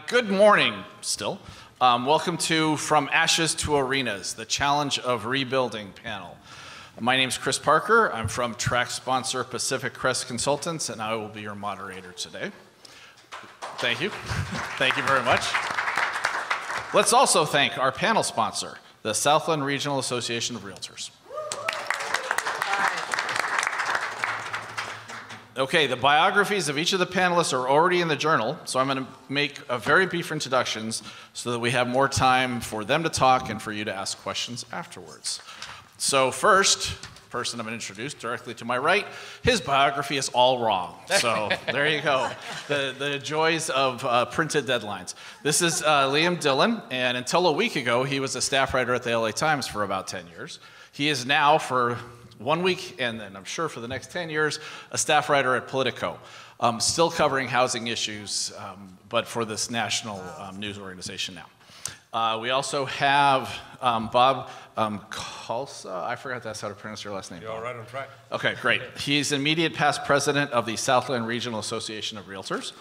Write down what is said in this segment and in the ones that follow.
Good morning, still. Welcome to From Ashes to Arenas, the Challenge of Rebuilding panel. My name is Chris Parker. I'm from track sponsor Pacific Crest Consultants, and I will be your moderator today. Thank you. Thank you very much. Let's also thank our panel sponsor, the Southland Regional Association of Realtors. Okay, the biographies of each of the panelists are already in the journal, so I'm going to make a very brief introductions so that we have more time for them to talk and for you to ask questions afterwards. So first, person I'm going to introduce directly to my right, his biography is all wrong. So there you go, the joys of printed deadlines. This is Liam Dillon, and until a week ago, he was a staff writer at the LA Times for about 10 years. He is now, for 1 week, and then I'm sure for the next 10 years, a staff writer at Politico, still covering housing issues, but for this national news organization now. We also have Bob Kalsa. I forgot that's how to pronounce your last name. You're all right on track. Okay, great. He's immediate past president of the Southland Regional Association of Realtors.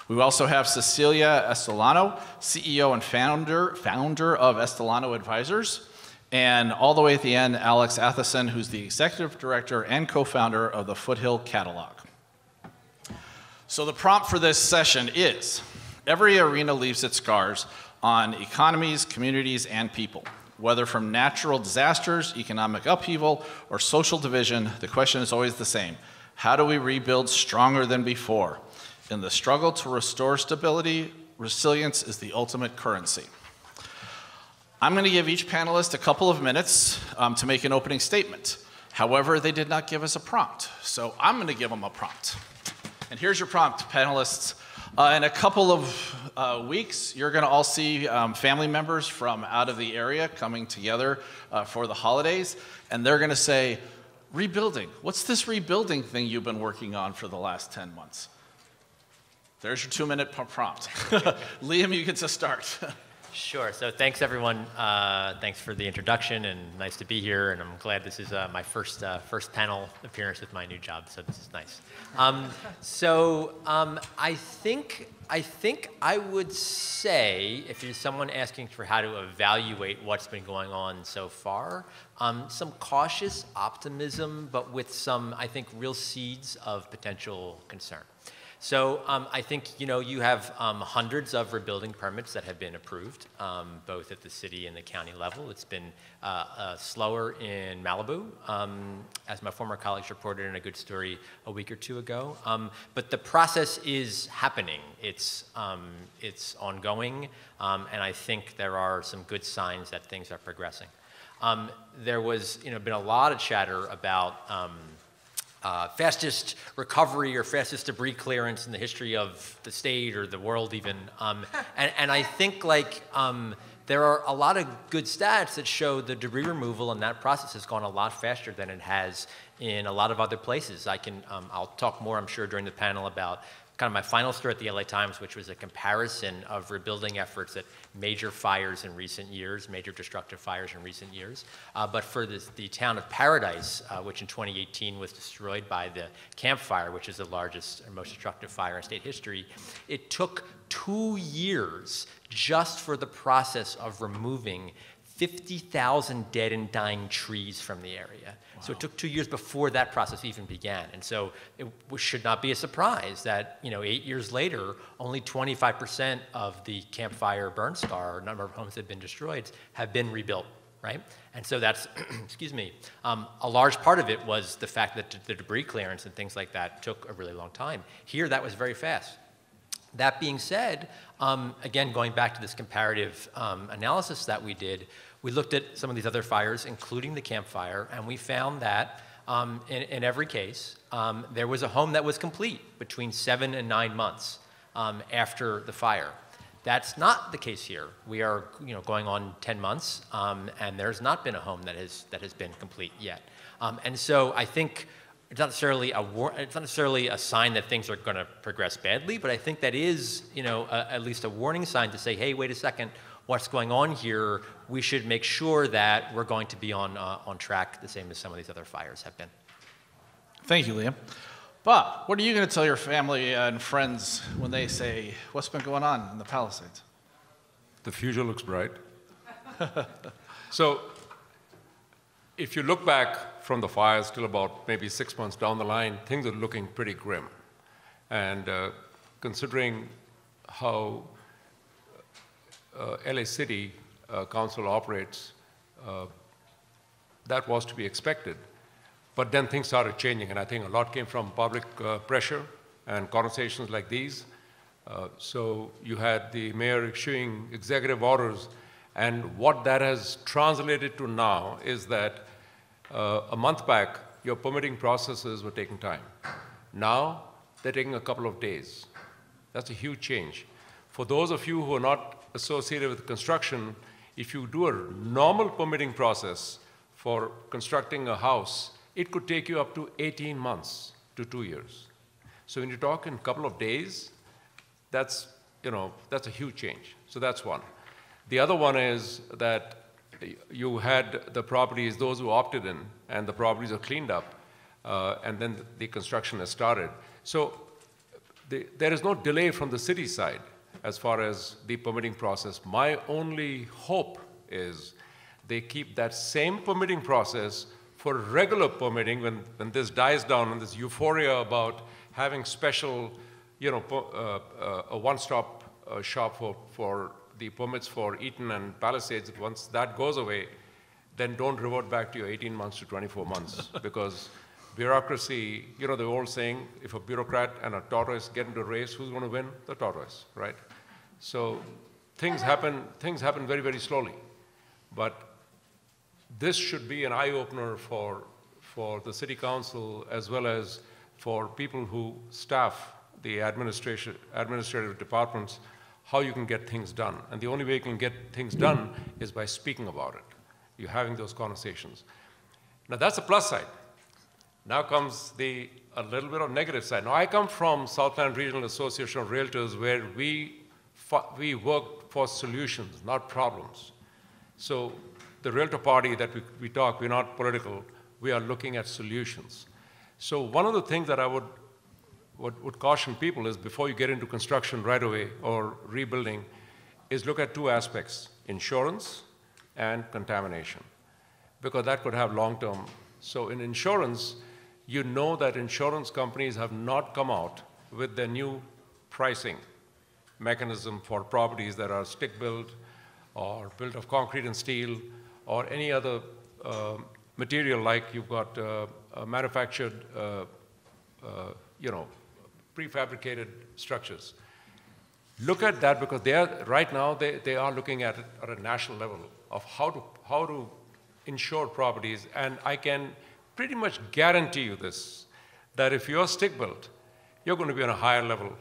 We also have Cecilia Estolano, CEO and founder of Estolano Advisors. And all the way at the end, Alex Atheson, who's the executive director and co-founder of the Foothill Catalog. So the prompt for this session is, every arena leaves its scars on economies, communities, and people. Whether from natural disasters, economic upheaval, or social division, the question is always the same. How do we rebuild stronger than before? In the struggle to restore stability, resilience is the ultimate currency. I'm going to give each panelist a couple of minutes to make an opening statement. However, they did not give us a prompt, so I'm going to give them a prompt. And here's your prompt, panelists. In a couple of weeks, you're going to all see family members from out of the area coming together for the holidays, and they're going to say, rebuilding. What's this rebuilding thing you've been working on for the last 10 months? There's your 2-minute prompt. Liam, you get to start. Sure. So thanks, everyone. Thanks for the introduction, and nice to be here. And I'm glad this is my first panel appearance with my new job. So this is nice. I think I would say, if you're someone asking for how to evaluate what's been going on so far, some cautious optimism, but with some, I think, real seeds of potential concern. So I think, you have hundreds of rebuilding permits that have been approved, both at the city and the county level. It's been slower in Malibu, as my former colleagues reported in a good story a week or two ago. But the process is happening. It's ongoing, and I think there are some good signs that things are progressing. There was, been a lot of chatter about fastest recovery or fastest debris clearance in the history of the state or the world even. And I think there are a lot of good stats that show the debris removal and that process has gone a lot faster than it has in a lot of other places. I'll talk more, I'm sure, during the panel about kind of my final story at the LA Times, which was a comparison of rebuilding efforts at major fires in recent years, major destructive fires in recent years. But for the town of Paradise, which in 2018 was destroyed by the Camp Fire, which is the largest and most destructive fire in state history, it took 2 years just for the process of removing 50,000 dead and dying trees from the area. Wow. So it took 2 years before that process even began. And so it should not be a surprise that 8 years later, only 25% of the Camp Fire burn scar, number of homes that have been destroyed, have been rebuilt, right? And so that's, excuse me, a large part of it was the fact that the debris clearance and things like that took a really long time. Here, that was very fast. That being said, again, going back to this comparative analysis that we did, we looked at some of these other fires, including the Camp Fire, and we found that in every case, there was a home that was complete between 7 and 9 months after the fire. That's not the case here. We are going on 10 months, and there's not been a home that has been complete yet. And so I think it's not necessarily a sign that things are going to progress badly, but I think that is at least a warning sign to say, hey, wait a second, what's going on here? We should make sure that we're going to be on track, the same as some of these other fires have been. Thank you, Liam. Bob, what are you going to tell your family and friends when they say, what's been going on in the Palisades? The future looks bright. So if you look back from the fires till about maybe 6 months down the line, things are looking pretty grim. And considering how LA City Council operates, that was to be expected. But then things started changing, and I think a lot came from public pressure and conversations like these. So you had the mayor issuing executive orders, and what that has translated to now is that a month back, your permitting processes were taking time. Now, they're taking a couple of days. That's a huge change. For those of you who are not associated with construction, if you do a normal permitting process for constructing a house, it could take you up to 18 months to 2 years. So when you talk in a couple of days, that's a huge change. So that's one. The other one is that you had the properties, those who opted in, and the properties are cleaned up, and then the construction has started. So there is no delay from the city side as far as the permitting process. My only hope is they keep that same permitting process for regular permitting when this dies down and this euphoria about having special, a one-stop shop for the permits for Eaton and Palisades. Once that goes away, then don't revert back to your 18 months to 24 months because bureaucracy, the old saying, if a bureaucrat and a tortoise get into a race, who's going to win? The tortoise, right? So things happen very, very slowly. But this should be an eye-opener for the city council as well as for people who staff the administrative departments, how you can get things done. And the only way you can get things done is by speaking about it. You're having those conversations. Now that's the plus side. Now comes a little bit of negative side. Now I come from Southland Regional Association of Realtors where we work for solutions, not problems. So the Realtor Party that we talk, we're not political, we are looking at solutions. So one of the things that I would caution people is before you get into construction right away or rebuilding is look at two aspects, insurance and contamination, because that could have long-term. So in insurance, you know that insurance companies have not come out with their new pricing mechanism for properties that are stick-built or built of concrete and steel or any other material like you've got manufactured, prefabricated structures. Look at that because right now they are looking at it at a national level of how to insure properties, and I can pretty much guarantee you this, that if you're stick-built, you're going to be on a higher level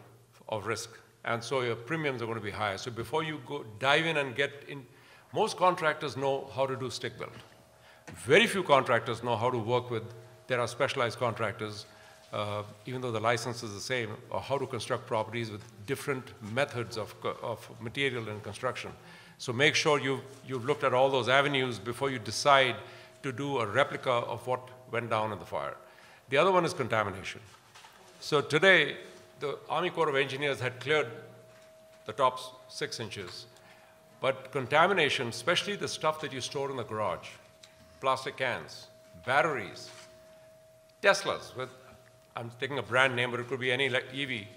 of risk, and so your premiums are going to be higher. So before you dive in and get in, most contractors know how to do stick-built. Very few contractors know how to work with, there are specialized contractors, even though the license is the same, or how to construct properties with different methods of material and construction. So make sure you've looked at all those avenues before you decide to do a replica of what went down in the fire. The other one is contamination. So today, the Army Corps of Engineers had cleared the top 6 inches. But contamination, especially the stuff that you store in the garage, plastic cans, batteries, Teslas, I'm taking a brand name, but it could be any EV.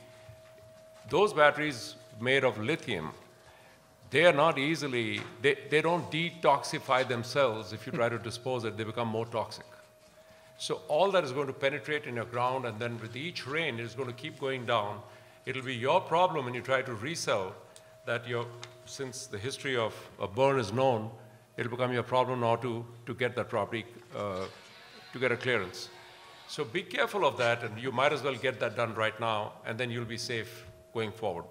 Those batteries made of lithium, they are not easily, they don't detoxify themselves. If you try to dispose it, they become more toxic. So all that is going to penetrate in your ground, and then with each rain, it is going to keep going down. It'll be your problem when you try to resell that since the history of a burn is known, it'll become your problem now to get that property, to get a clearance. So be careful of that, and you might as well get that done right now, and then you'll be safe going forward.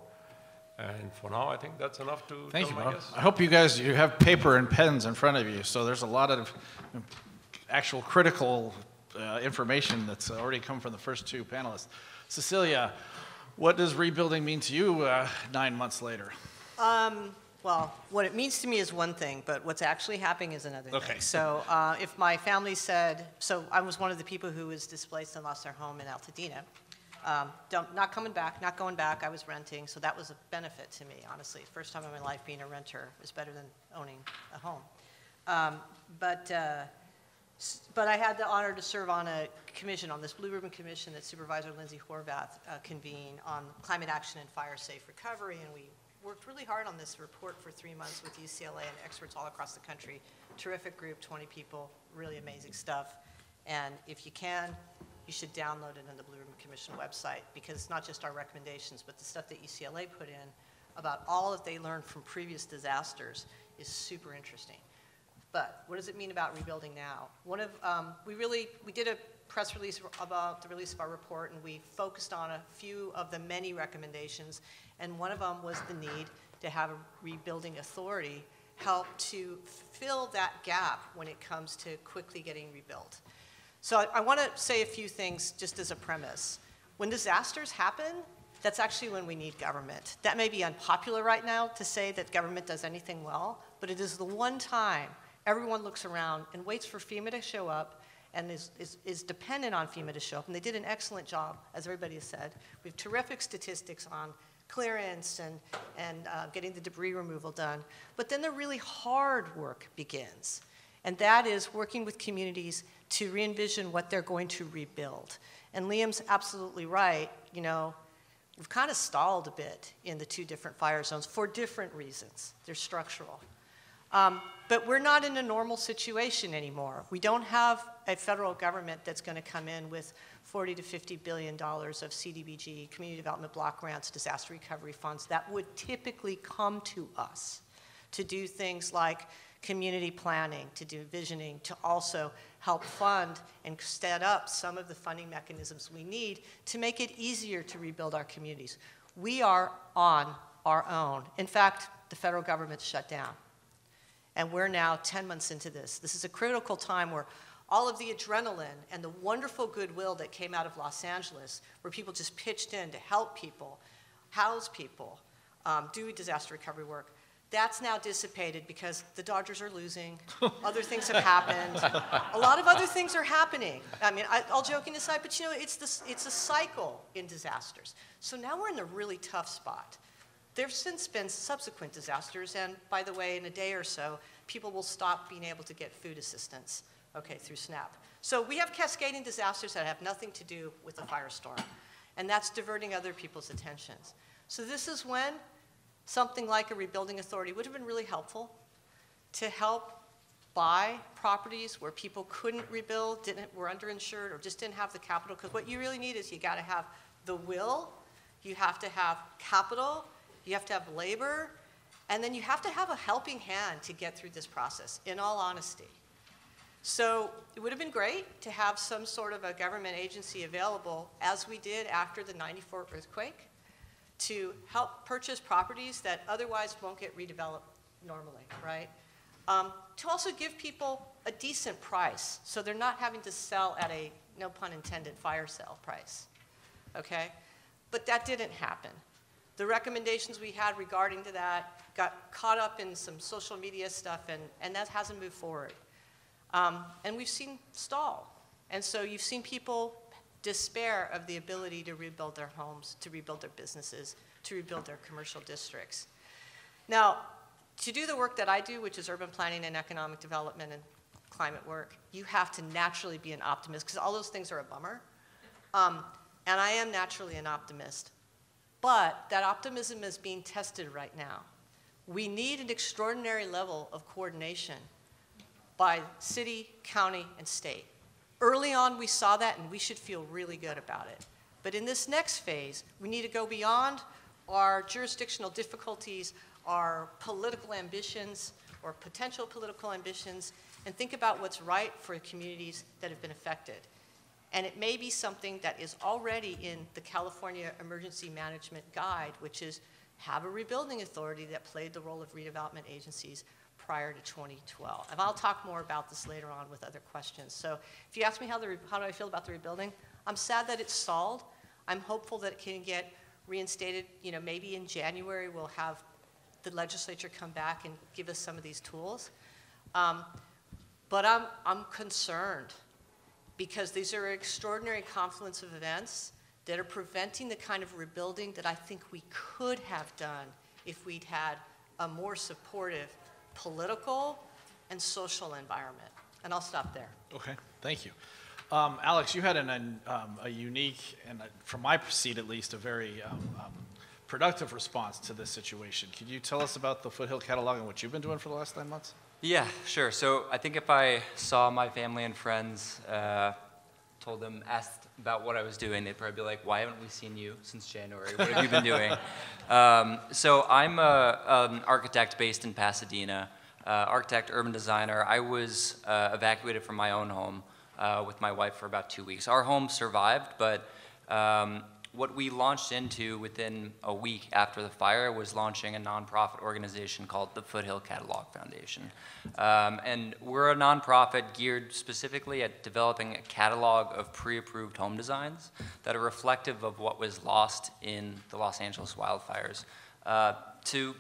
And for now, I think that's enough to Thank you, my Bob. guess. I hope you guys, you have paper and pens in front of you, so there's a lot of actual critical information that's already come from the first 2 panelists. Cecilia, what does rebuilding mean to you 9 months later? Well, what it means to me is one thing, but what's actually happening is another Okay. thing. So if my family said, so I was one of the people who was displaced and lost their home in Altadena. Not coming back, not going back, I was renting, so that was a benefit to me, honestly. First time in my life being a renter is better than owning a home. But I had the honor to serve on a commission, on this Blue Ribbon Commission that Supervisor Lindsay Horvath convened on climate action and fire safe recovery, and we worked really hard on this report for 3 months with UCLA and experts all across the country. Terrific group, 20 people, really amazing stuff. And if you can, you should download it on the Blue Ribbon Commission website, because it's not just our recommendations, but the stuff that UCLA put in about all that they learned from previous disasters is super interesting. But what does it mean about rebuilding now? We did a press release about the release of our report, and we focused on a few of the many recommendations, and one of them was the need to have a rebuilding authority help to fill that gap when it comes to quickly getting rebuilt. So I want to say a few things just as a premise. When disasters happen, that's actually when we need government. That may be unpopular right now to say that government does anything well, but it is the one time everyone looks around and waits for FEMA to show up and is dependent on FEMA to show up. And they did an excellent job, as everybody has said. We have terrific statistics on clearance and getting the debris removal done. But then the really hard work begins. And that is working with communities to re-envision what they're going to rebuild. And Liam's absolutely right. You know, we've kind of stalled a bit in the 2 different fire zones for different reasons. They're structural. But we're not in a normal situation anymore. We don't have a federal government that's going to come in with $40 to $50 billion of CDBG, Community Development Block Grants, disaster recovery funds that would typically come to us to do things like community planning, to do visioning, to also help fund and set up some of the funding mechanisms we need to make it easier to rebuild our communities. We are on our own. In fact, the federal government's shut down. And we're now 10 months into this. This is a critical time where all of the adrenaline and the wonderful goodwill that came out of Los Angeles, where people just pitched in to help people, house people, do disaster recovery work, that's now dissipated because the Dodgers are losing. Other things have happened. A lot of other things are happening. I mean, all joking aside, but you know, it's a cycle in disasters. So now we're in a really tough spot. There have since been subsequent disasters, and by the way, in a day or so, people will stop being able to get food assistance, okay, through SNAP. So we have cascading disasters that have nothing to do with a firestorm, and that's diverting other people's attentions. So this is when something like a rebuilding authority would have been really helpful to help buy properties where people couldn't rebuild, were underinsured, or just didn't have the capital. Because what you really need is you got to have the will, you have to have capital, you have to have labor, and then you have to have a helping hand to get through this process, in all honesty. So it would have been great to have some sort of a government agency available, as we did after the '94 earthquake, to help purchase properties that otherwise won't get redeveloped normally, right? To also give people a decent price, so they're not having to sell at a, no pun intended, fire sale price, okay? But that didn't happen. The recommendations we had regarding to that got caught up in some social media stuff, and that hasn't moved forward. And we've seen stall. And so you've seen people despair of the ability to rebuild their homes, to rebuild their businesses, to rebuild their commercial districts. Now, to do the work that I do, which is urban planning and economic development and climate work, you have to naturally be an optimist, because all those things are a bummer. And I am naturally an optimist. But that optimism is being tested right now. We need an extraordinary level of coordination by city, county, and state. Early on, we saw that, and we should feel really good about it. But in this next phase, we need to go beyond our jurisdictional difficulties, our political ambitions, or potential political ambitions, and think about what's right for the communities that have been affected. And it may be something that is already in the California Emergency Management Guide, which is have a rebuilding authority that played the role of redevelopment agencies prior to 2012. And I'll talk more about this later on with other questions. So if you ask me how do I feel about the rebuilding, I'm sad that it's stalled. I'm hopeful that it can get reinstated. You know, maybe in January we'll have the legislature come back and give us some of these tools. But I'm concerned because these are extraordinary confluence of events that are preventing the kind of rebuilding that I think we could have done if we'd had a more supportive political and social environment. And I'll stop there. Okay, thank you. Alex, you had a unique, and from my seat at least, a very productive response to this situation. Could you tell us about the Foothill Catalog and what you've been doing for the last 9 months? Yeah, sure. So I think if I saw my family and friends, asked about what I was doing, they'd probably be like, why haven't we seen you since January? What have you been doing? So I'm an architect based in Pasadena, architect, urban designer. I was evacuated from my own home with my wife for about 2 weeks. Our home survived, but what we launched into within a week after the fire was launching a nonprofit organization called the Foothill Catalog Foundation. And we're a nonprofit geared specifically at developing a catalog of pre-approved home designs that are reflective of what was lost in the Los Angeles wildfires. To,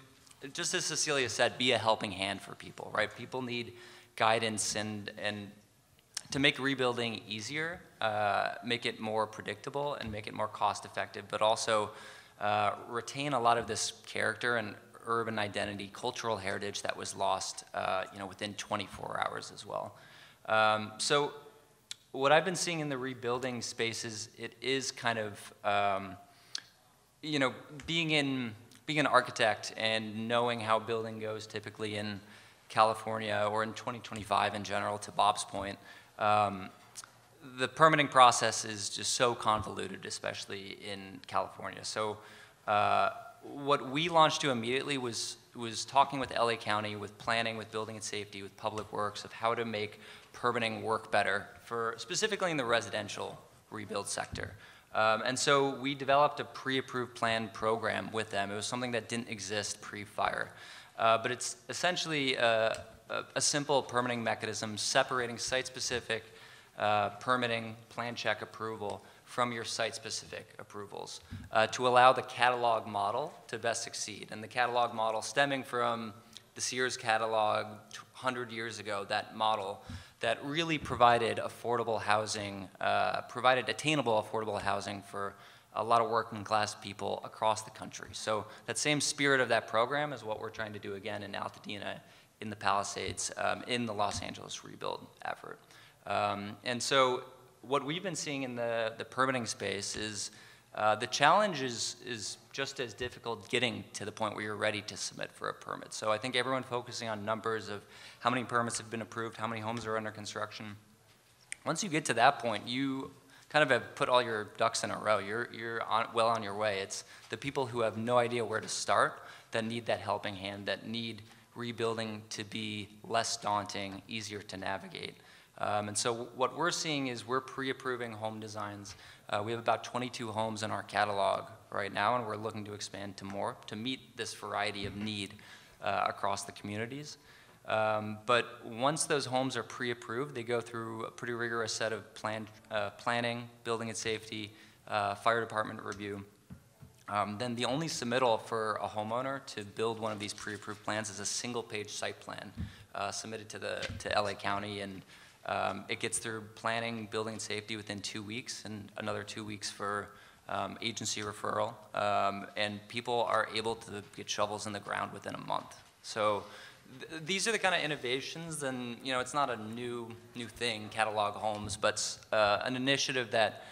just as Cecilia said, be a helping hand for people, right? People need guidance and to make rebuilding easier, make it more predictable and make it more cost effective, but also retain a lot of this character and urban identity, cultural heritage that was lost within 24 hours as well. So what I've been seeing in the rebuilding space is it is kind of, being an architect and knowing how building goes typically in California or in 2025 in general, to Bob's point, the permitting process is just so convoluted, especially in California. So what we launched to immediately was talking with LA County, with planning, with building and safety, with public works, of how to make permitting work better, for specifically in the residential rebuild sector. And so we developed a pre-approved plan program with them. It was something that didn't exist pre-fire. But it's essentially a simple permitting mechanism separating site-specific permitting, plan check approval from your site-specific approvals to allow the catalog model to best succeed. And the catalog model stemming from the Sears catalog 100 years ago, that model that really provided affordable housing, provided attainable affordable housing for a lot of working class people across the country. So that same spirit of that program is what we're trying to do again in Altadena, in the Palisades, in the Los Angeles rebuild effort. And so what we've been seeing in the permitting space is the challenge is just as difficult getting to the point where you're ready to submit for a permit. So I think everyone focusing on numbers of how many permits have been approved, how many homes are under construction. Once you get to that point, you kind of have put all your ducks in a row. You're well on your way. It's the people who have no idea where to start that need that helping hand, that need rebuilding to be less daunting, easier to navigate. And so what we're seeing is we're pre-approving home designs. We have about 22 homes in our catalog right now, and we're looking to expand to more to meet this variety of need across the communities. But once those homes are pre-approved, they go through a pretty rigorous set of planning, building and safety, fire department review. Then the only submittal for a homeowner to build one of these pre-approved plans is a single-page site plan submitted to LA County, and it gets through planning, building and safety within 2 weeks, and another 2 weeks for agency referral. And people are able to get shovels in the ground within a month. So these are the kind of innovations, and it's not a new thing, catalog homes, but an initiative that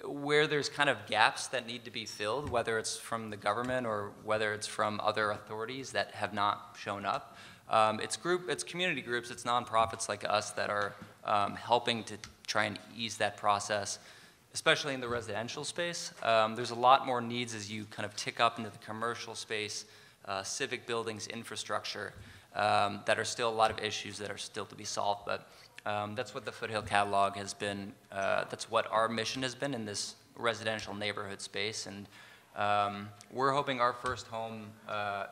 where there's kind of gaps that need to be filled, whether it's from the government or whether it's from other authorities that have not shown up. It's community groups, it's nonprofits like us that are helping to try and ease that process, especially in the residential space. There's a lot more needs as you kind of tick up into the commercial space, civic buildings, infrastructure, that are still a lot of issues that are still to be solved. But that's what the Foothill Catalog has been, that's what our mission has been in this residential neighborhood space. And we're hoping our first home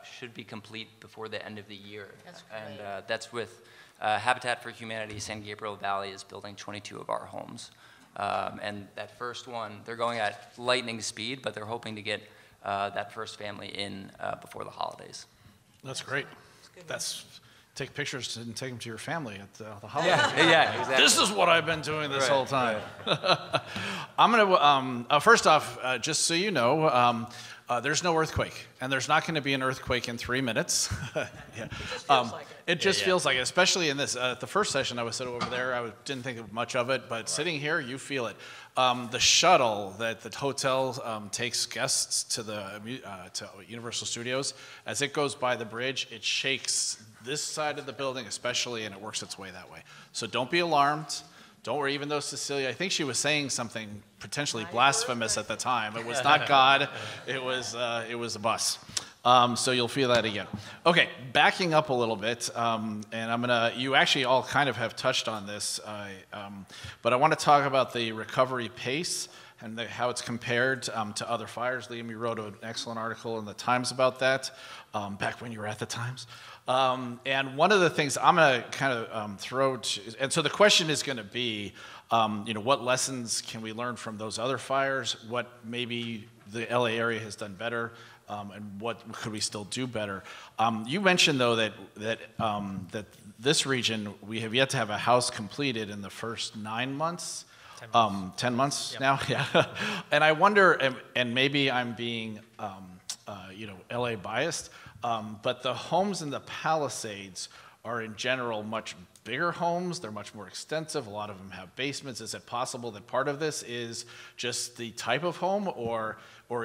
should be complete before the end of the year. That's great. And that's with Habitat for Humanity. San Gabriel Valley is building 22 of our homes. And that first one, they're going at lightning speed, but they're hoping to get that first family in before the holidays. That's great. Take pictures and take them to your family at the holiday. Yeah, exactly. This is what I've been doing this Right, whole time. I'm going to, first off, just so you know, there's no earthquake, and there's not going to be an earthquake in 3 minutes. Yeah. It just feels like it, especially in this. The first session I was sitting over there, I didn't think of much of it, but sitting here, you feel it. The shuttle that the hotel takes guests to to Universal Studios, as it goes by the bridge, it shakes this side of the building especially, and it works its way that way. So don't be alarmed. Don't worry, even though Cecilia, I think she was saying something potentially blasphemous at the time. It was not God, it was a bus. So you'll feel that again. Okay, backing up a little bit, and you actually all kind of have touched on this, but I want to talk about the recovery pace and how it's compared to other fires. Liam, you wrote an excellent article in the Times about that, back when you were at the Times. And one of the things I'm going to kind of and so the question is going to be, what lessons can we learn from those other fires? What maybe the LA area has done better, and what could we still do better? You mentioned though that this region, we have yet to have a house completed in the first 9 months. 10 months yep. Now, yeah. And I wonder, and maybe I'm being, LA biased, but the homes in the Palisades are in general much bigger homes. They're much more extensive. A lot of them have basements. Is it possible that part of this is just the type of home, or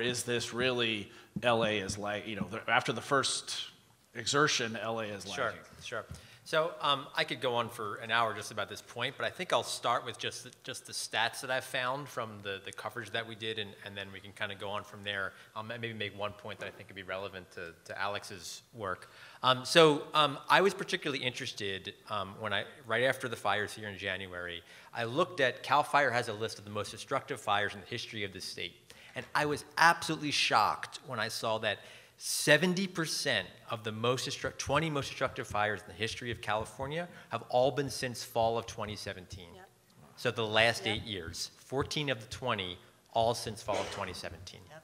is this really LA is like, after the first exertion, LA is lagging? Sure. So I could go on for an hour just about this point, but I think I'll start with just the stats that I've found from the coverage that we did, and then we can kind of go on from there. I'll maybe make one point that I think would be relevant to Alex's work. I was particularly interested when right after the fires here in January, I looked at CAL FIRE has a list of the most destructive fires in the history of the state. And I was absolutely shocked when I saw that 70% of the 20 most destructive fires in the history of California have all been since fall of 2017. Yep. So the last 8 years, 14 of the 20, all since fall of 2017. Yep.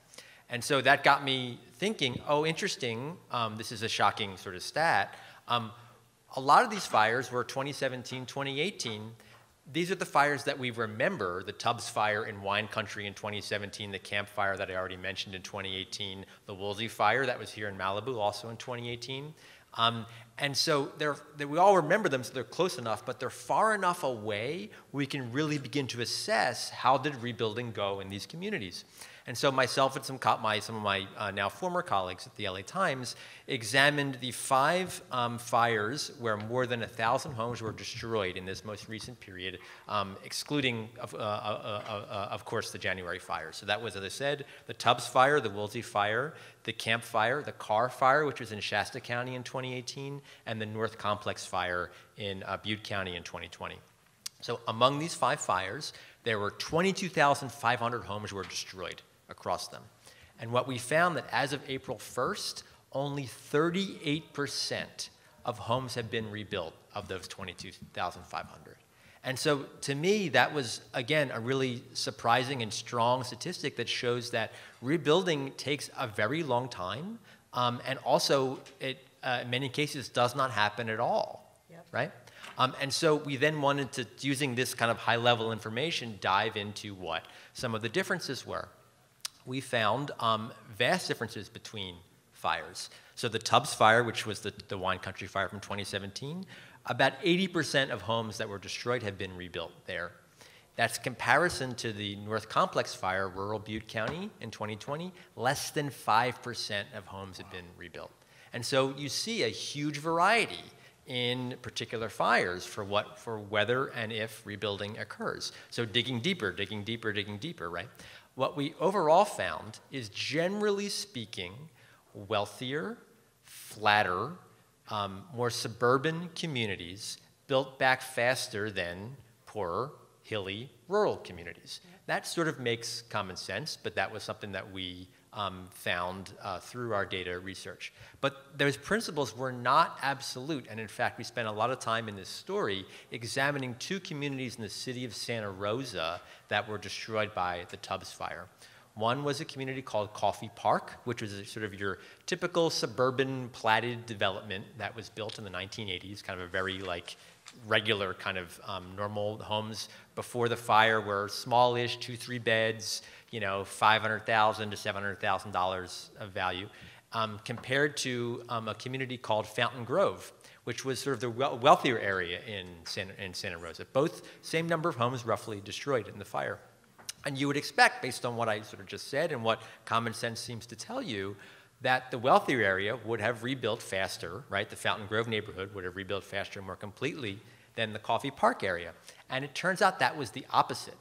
And so that got me thinking, oh, interesting, this is a shocking sort of stat. A lot of these fires were 2017, 2018. These are the fires that we remember, the Tubbs fire in wine country in 2017, the Camp Fire that I already mentioned in 2018, the Woolsey fire that was here in Malibu also in 2018. And so we all remember them, so they're close enough, but they're far enough away we can really begin to assess how did rebuilding go in these communities. And so myself and some of my now former colleagues at the LA Times examined the 5 fires where more than 1,000 homes were destroyed in this most recent period, excluding, of course, the January fires. So that was, as I said, the Tubbs fire, the Woolsey fire, the Camp Fire, the Carr fire, which was in Shasta County in 2018, and the North Complex fire in Butte County in 2020. So among these 5 fires, there were 22,500 homes were destroyed across them. And what we found that as of April 1st, only 38% of homes have been rebuilt of those 22,500. And so to me, that was, again, a really surprising and strong statistic that shows that rebuilding takes a very long time, and also it, in many cases, does not happen at all, yep. Right? And so we then wanted to, using this kind of high-level information, dive into what some of the differences were. We found vast differences between fires. So the Tubbs fire, which was the wine country fire from 2017, about 80% of homes that were destroyed have been rebuilt there. That's comparison to the North Complex fire, rural Butte County in 2020, less than 5% of homes had been rebuilt. And so you see a huge variety in particular fires for whether and if rebuilding occurs. So digging deeper, right? What we overall found is, generally speaking, wealthier, flatter, more suburban communities built back faster than poorer, hilly, rural communities. That sort of makes common sense, but that was something that we found through our data research. But those principles were not absolute, and in fact, we spent a lot of time in this story examining 2 communities in the city of Santa Rosa that were destroyed by the Tubbs fire. One was a community called Coffee Park, which was sort of your typical suburban platted development that was built in the 1980s, kind of a very like regular kind of normal homes before the fire were smallish, 2-3 beds, you know, $500,000 to $700,000 of value, compared to a community called Fountain Grove, which was sort of the wealthier area in Santa Rosa. Both same number of homes roughly destroyed in the fire. And you would expect, based on what I sort of just said and what common sense seems to tell you, that the wealthier area would have rebuilt faster, right? The Fountain Grove neighborhood would have rebuilt faster and more completely than the Coffee Park area. And it turns out that was the opposite.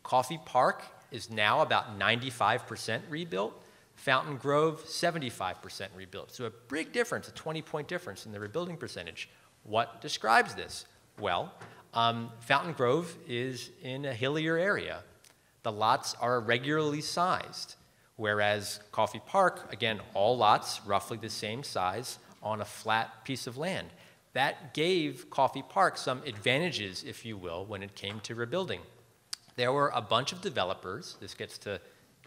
Coffee Park is now about 95% rebuilt. Fountain Grove, 75% rebuilt. So a big difference, a 20-point difference in the rebuilding percentage. What describes this? Well, Fountain Grove is in a hillier area. The lots are regularly sized, whereas Coffee Park, again, all lots roughly the same size on a flat piece of land. That gave Coffee Park some advantages, if you will, when it came to rebuilding. There were a bunch of developers, this gets to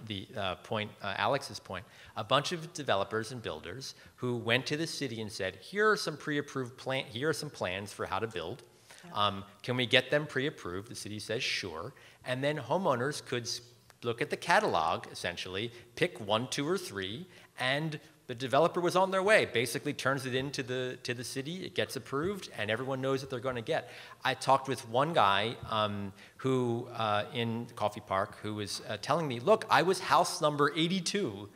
the point, Alex's point, a bunch of developers and builders who went to the city and said, here are some pre-approved here are some plans for how to build. Can we get them pre-approved? The city says, sure. And then homeowners could look at the catalog, essentially, pick 1, 2, or 3, and the developer was on their way, basically turns it into the city, it gets approved, and everyone knows what they're going to get. I talked with one guy who, in Coffee Park, who was telling me, look, I was house number 82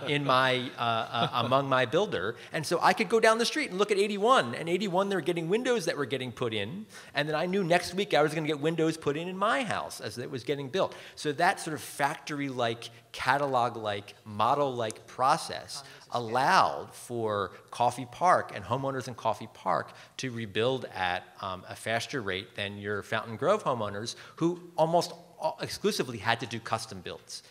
in among my builder, and so I could go down the street and look at 81, and 81 they were getting windows that were getting put in, and then I knew next week I was going to get windows put in my house as it was getting built. So that sort of factory-like, catalog-like, model-like process allowed for Coffee Park and homeowners in Coffee Park to rebuild at a faster rate than your Fountain Grove homeowners, who almost exclusively had to do custom builds.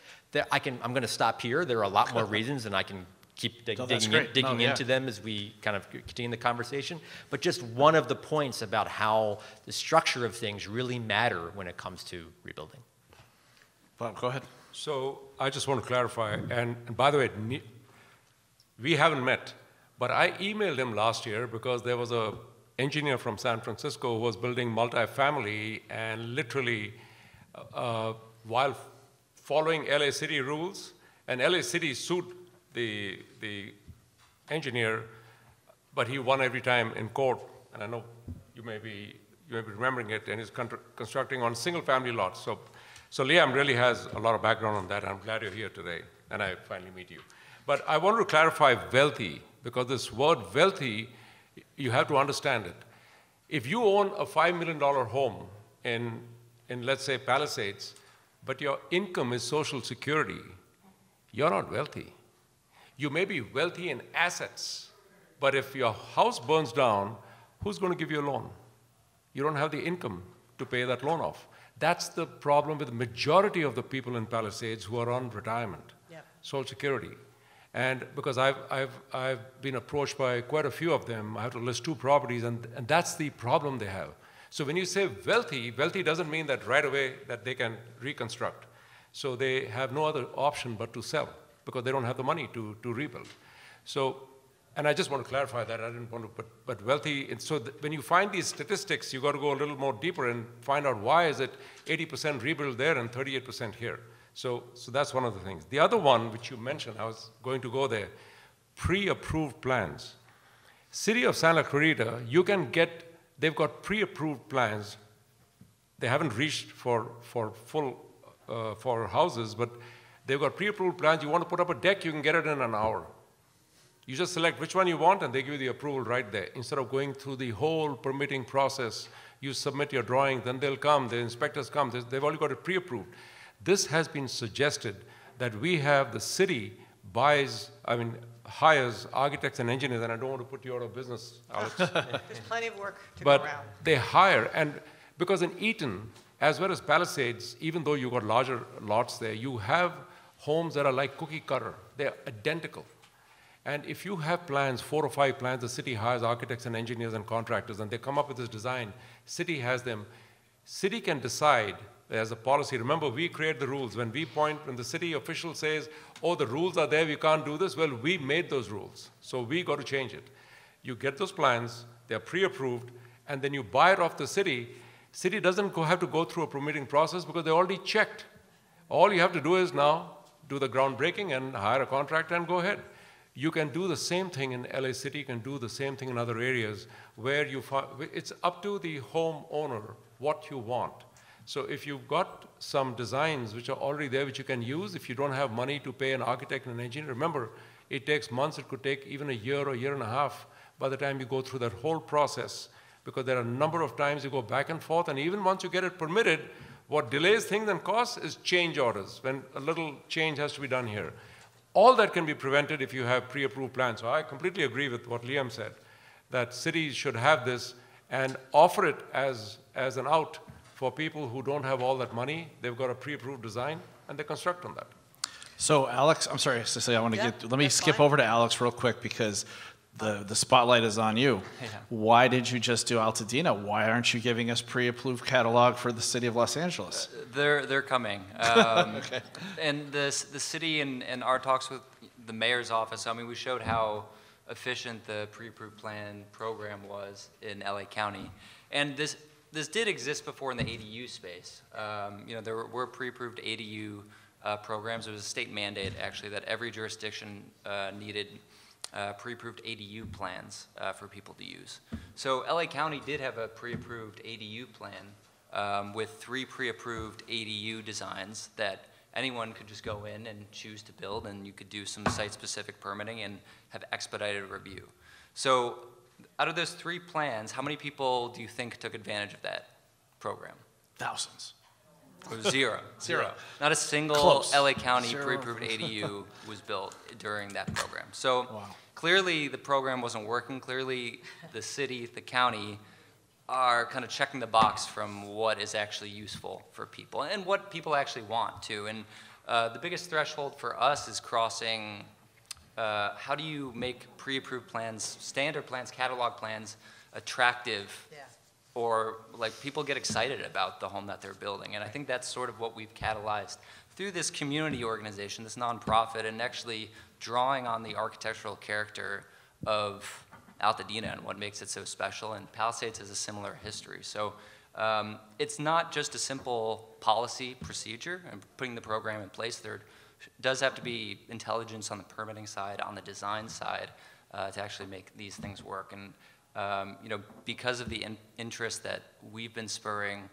I'm going to stop here. There are a lot more reasons, and I can keep digging into them as we kind of continue the conversation. But just one of the points about how the structure of things really matter when it comes to rebuilding. Bob, go ahead. So I just want to clarify, and by the way, we haven't met, but I emailed him last year because there was an engineer from San Francisco who was building multifamily, and literally, while following LA City rules, and LA City sued the engineer, but he won every time in court, and I know you may be remembering it, and he's constructing on single-family lots. So Liam really has a lot of background on that, and I'm glad you're here today, and I finally meet you. But I want to clarify wealthy, because this word wealthy, you have to understand it. If you own a $5 million home in let's say, Palisades, but your income is Social Security, you're not wealthy. You may be wealthy in assets, but if your house burns down, who's going to give you a loan? You don't have the income to pay that loan off. That's the problem with the majority of the people in Palisades who are on retirement, Social Security. And because I've been approached by quite a few of them, I have to list 2 properties, and that's the problem they have. So when you say wealthy, wealthy doesn't mean that right away that they can reconstruct. So they have no other option but to sell, because they don't have the money to rebuild. So, and I just want to clarify that, I didn't want to, but wealthy, and so when you find these statistics, you got to go a little more deeper and find out why is it 80% rebuild there and 38% here. So that's one of the things. The other one, which you mentioned, I was going to go there, pre-approved plans. City of Santa Clarita, you can get, they've got pre-approved plans. They haven't reached for houses, but they've got pre-approved plans. You want to put up a deck, you can get it in an hour. You just select which one you want, and they give you the approval right there. Instead of going through the whole permitting process, you submit your drawing, then they'll come, the inspectors come, they've already got it pre-approved. This has been suggested that we have the city hires architects and engineers, and I don't want to put you out of business, Alex. There's plenty of work to but go around. They hire, and because in Eaton, as well as Palisades, even though you've got larger lots there, you have homes that are like cookie cutter. They're identical. And if you have plans, 4 or 5 plans, the city hires architects and engineers and contractors, and they come up with this design, city has them. City can decide as a policy. Remember, we create the rules. When the city official says, oh, the rules are there, we can't do this, well, we made those rules. So we got to change it. You get those plans, they're pre-approved, and then you buy it off the city. City doesn't have to go through a permitting process because they're already checked. All you have to do is now do the groundbreaking and hire a contractor and go ahead. You can do the same thing in LA City, you can do the same thing in other areas where it's up to the homeowner what you want. So if you've got some designs which are already there which you can use, if you don't have money to pay an architect and an engineer, remember, it takes months, it could take even a year or a year and a half by the time you go through that whole process, because there are a number of times you go back and forth, and even once you get it permitted, what delays things and costs is change orders, when a little change has to be done here. All that can be prevented if you have pre-approved plans. So I completely agree with what Liam said, that cities should have this and offer it as an out for people who don't have all that money. They've got a pre-approved design, and they construct on that. So Alex, I'm sorry, Cecilia, let me skip over to Alex real quick because the spotlight is on you. Yeah. Why did you just do Altadena? Why aren't you giving us pre-approved catalog for the city of Los Angeles? They're coming. Okay. And the city and our talks with the mayor's office, I mean, we showed how efficient the pre-approved plan program was in LA County. And this did exist before in the ADU space. There were pre-approved ADU programs. There was a state mandate, actually, that every jurisdiction needed pre-approved ADU plans for people to use. So LA County did have a pre-approved ADU plan with 3 pre-approved ADU designs that anyone could just go in and choose to build, and you could do some site-specific permitting and have expedited review. So out of those 3 plans, how many people do you think took advantage of that program? Thousands. It was zero. Zero. Not a single Close. LA County Zero. pre-approved ADU was built during that program. So Wow. clearly the program wasn't working. Clearly the city, the county are kind of checking the box from what is actually useful for people and what people actually want too. And the biggest threshold for us is crossing how do you make pre-approved plans, standard plans, catalog plans attractive, Yeah. or like people get excited about the home that they're building. And I think that's sort of what we've catalyzed through this community organization, this nonprofit, and actually drawing on the architectural character of Altadena and what makes it so special. And Palisades has a similar history. So it's not just a simple policy procedure and putting the program in place. There does have to be intelligence on the permitting side, on the design side, to actually make these things work. And because of the interest that we've been spurring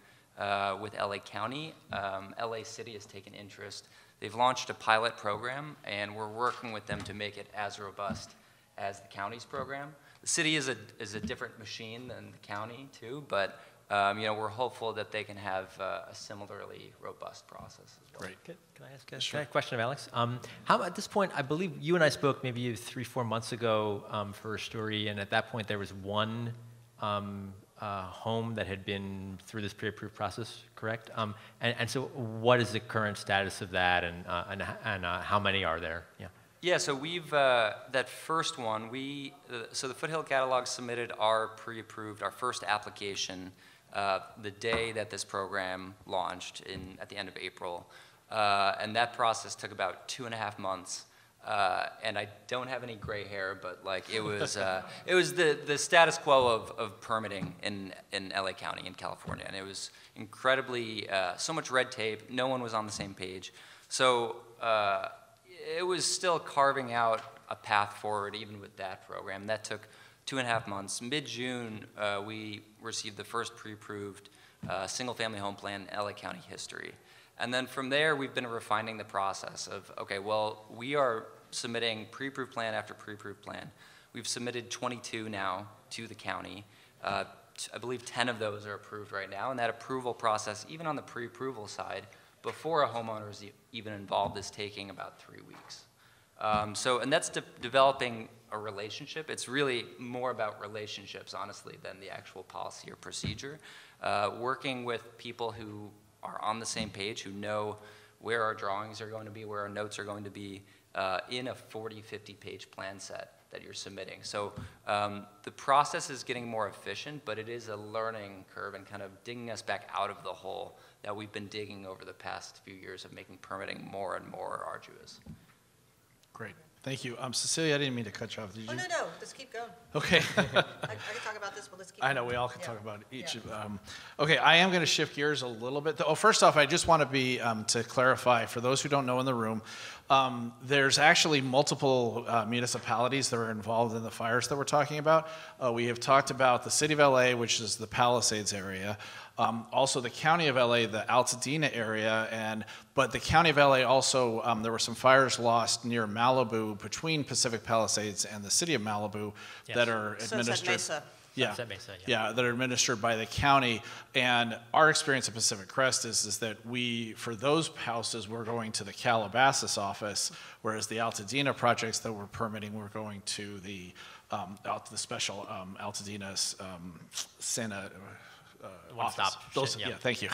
with LA County, LA City has taken interest. They've launched a pilot program, and we're working with them to make it as robust as the county's program. The city is a different machine than the county too, but we're hopeful that they can have a similarly robust process as well. Great. Can I ask a question of Alex? At this point, I believe you and I spoke maybe 3-4 months ago for a story, and at that point there was one home that had been through this pre-approved process, correct? And so what is the current status of that, and how many are there? Yeah. Yeah, so we've, that first one, so the Foothill Catalog submitted our pre-approved, our first application the day that this program launched at the end of April. And that process took about 2.5 months. And I don't have any gray hair, but like it was the status quo of permitting in LA County in California. And it was incredibly, so much red tape, no one was on the same page. So it was still carving out a path forward even with that program. That took 2.5 months. Mid-June, we received the first pre-approved single-family home plan in LA County history. And then from there, we've been refining the process of, okay, well, we are submitting pre-approved plan after pre-approved plan. We've submitted 22 now to the county. I believe 10 of those are approved right now, and that approval process, even on the pre-approval side, before a homeowner is even involved, is taking about 3 weeks. And that's developing a relationship. It's really more about relationships, honestly, than the actual policy or procedure. Working with people who are on the same page, who know where our drawings are going to be, where our notes are going to be, in a 40, 50-page plan set that you're submitting. So the process is getting more efficient, but it is a learning curve and kind of digging us back out of the hole that we've been digging over the past few years of making permitting more and more arduous. Great. Thank you. Cecilia, I didn't mean to cut you off. Did you? Oh, no, let's keep going. Okay. I can talk about this, but let's keep I going. know, we all can Yeah. talk about each. Yeah. Okay, I am going to shift gears a little bit. Oh, first off, I just want to be, to clarify, for those who don't know in the room, there's actually multiple municipalities that are involved in the fires that we're talking about. We have talked about the City of LA, which is the Palisades area, also the County of LA, the Altadena area, but the County of LA also, there were some fires lost near Malibu between Pacific Palisades and the City of Malibu that are administered. Sunset Mesa. Yeah. Sunset Mesa, Yeah, that are administered by the county. And our experience at Pacific Crest is that for those houses, we're going to the Calabasas office, whereas the Altadena projects that we're permitting, we're going to the special Altadena Santa One-stop office. shit, yeah. Yeah, thank you.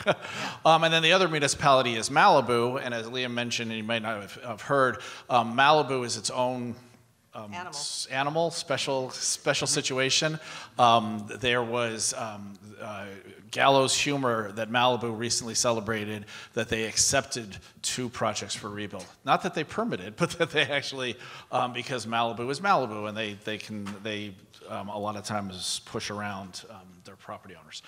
And then the other municipality is Malibu, and as Liam mentioned, and you might not have heard, Malibu is its own animal, special situation. There was Gallows Humor that Malibu recently celebrated that they accepted 2 projects for rebuild. Not that they permitted, but that they actually, because Malibu is Malibu, and they a lot of times push around their property owners.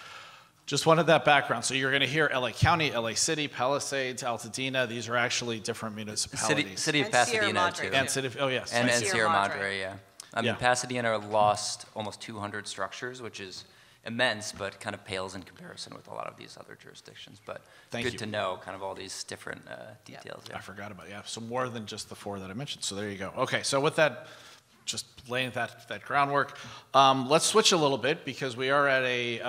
Just wanted that background. So you're going to hear LA County, LA City, Palisades, Altadena. These are actually different municipalities. City of And Sierra Pasadena, Madre, too. too. And City of, oh yes. And Sierra Sierra Madre. Madre, yeah. I mean, Yeah. Pasadena lost almost 200 structures, which is immense, but kind of pales in comparison with a lot of these other jurisdictions. But Thank good you. to know kind of all these different details. I forgot about, yeah, so more than just the 4 that I mentioned. So there you go. Okay, so with that, just laying that groundwork, let's switch a little bit because we are at a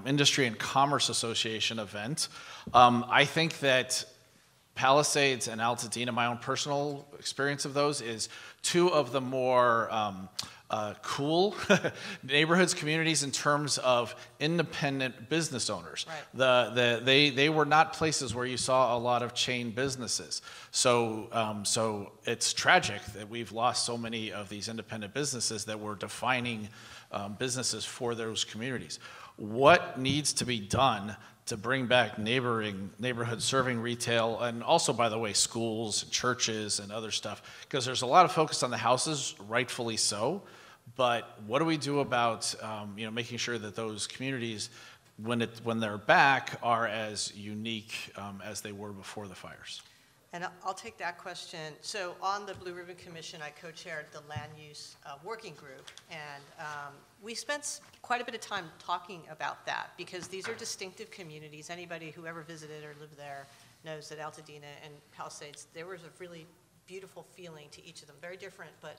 Industry and Commerce Association event. I think that Palisades and Altadena, my own personal experience of those, is 2 of the more cool neighborhoods, communities in terms of independent business owners. Right. They were not places where you saw a lot of chain businesses. So it's tragic that we've lost so many of these independent businesses that were defining businesses for those communities. What needs to be done to bring back neighborhoods serving retail, and also, by the way, schools and churches and other stuff? Because there's a lot of focus on the houses, rightfully so, but what do we do about making sure that those communities, when they're back, are as unique as they were before the fires? And I'll take that question. So on the Blue Ribbon Commission, I co-chaired the land use working group, and we spent quite a bit of time talking about that because these are distinctive communities. Anybody who ever visited or lived there knows that Altadena and Palisades, there was a really beautiful feeling to each of them. Very different, but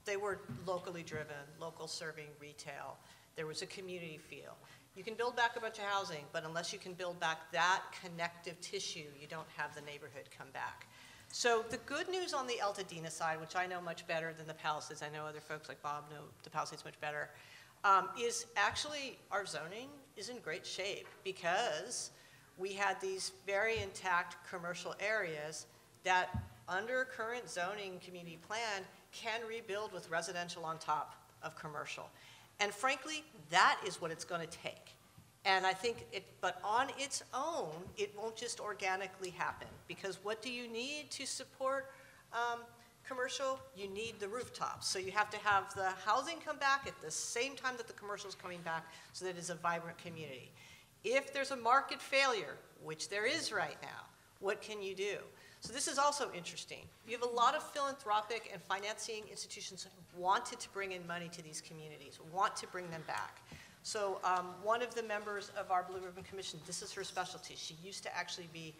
they were locally driven, local serving retail. There was a community feel. You can build back a bunch of housing, but unless you can build back that connective tissue, you don't have the neighborhood come back. So the good news on the Altadena side, which I know much better than the Palisades, I know other folks like Bob know the Palisades much better, is actually our zoning is in great shape because we had these very intact commercial areas that under current zoning community plan can rebuild with residential on top of commercial. And frankly, that is what it's going to take. And I think but on its own, it won't just organically happen because what do you need to support commercial? You need the rooftops. So you have to have the housing come back at the same time that the commercial is coming back so that it's a vibrant community. If there's a market failure, which there is right now, what can you do? So this is also interesting. You have a lot of philanthropic and financing institutions that wanted to bring in money to these communities, want to bring them back. So one of the members of our Blue Ribbon Commission, this is her specialty. She used to actually be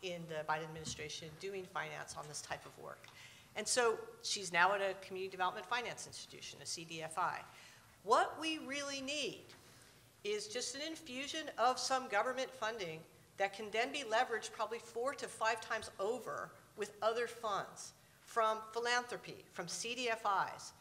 in the Biden administration doing finance on this type of work. And so she's now at a community development finance institution, a CDFI. What we really need is just an infusion of some government funding that can then be leveraged probably 4 to 5 times over with other funds from philanthropy, from CDFIs,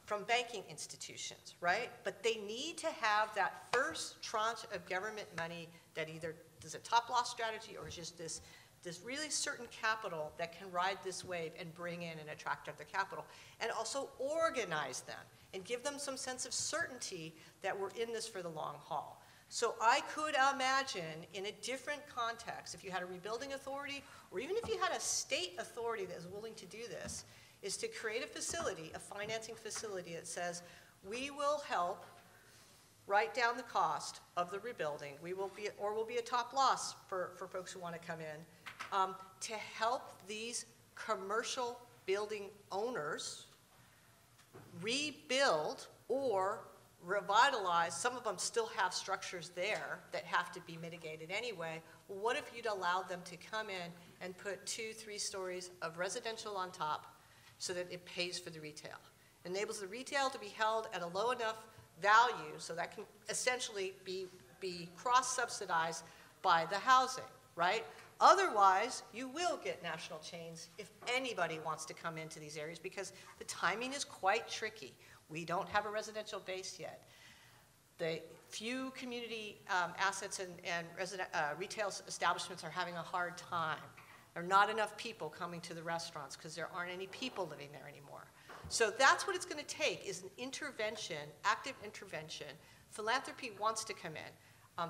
from banking institutions, right? But they need to have that first tranche of government money that either is a top loss strategy or is just this There's really certain capital that can ride this wave and bring in and attract other capital, and also organize them and give them some sense of certainty that we're in this for the long haul. So I could imagine in a different context, if you had a rebuilding authority, or even if you had a state authority that is willing to do this, is to create a facility, a financing facility that says, we will help write down the cost of the rebuilding. We will be, or will be a top loss for folks who want to come in, to help these commercial building owners rebuild or revitalize. Some of them still have structures there that have to be mitigated anyway. Well, what if you'd allowed them to come in and put 2-3 stories of residential on top so that it pays for the retail? Enables the retail to be held at a low enough value so that can essentially be cross-subsidized by the housing, right? Otherwise, you will get national chains if anybody wants to come into these areas, because the timing is quite tricky. We don't have a residential base yet. The few community assets and retail establishments are having a hard time. There are not enough people coming to the restaurants because there aren't any people living there anymore. So that's what it's going to take, is an intervention, active intervention. Philanthropy wants to come in.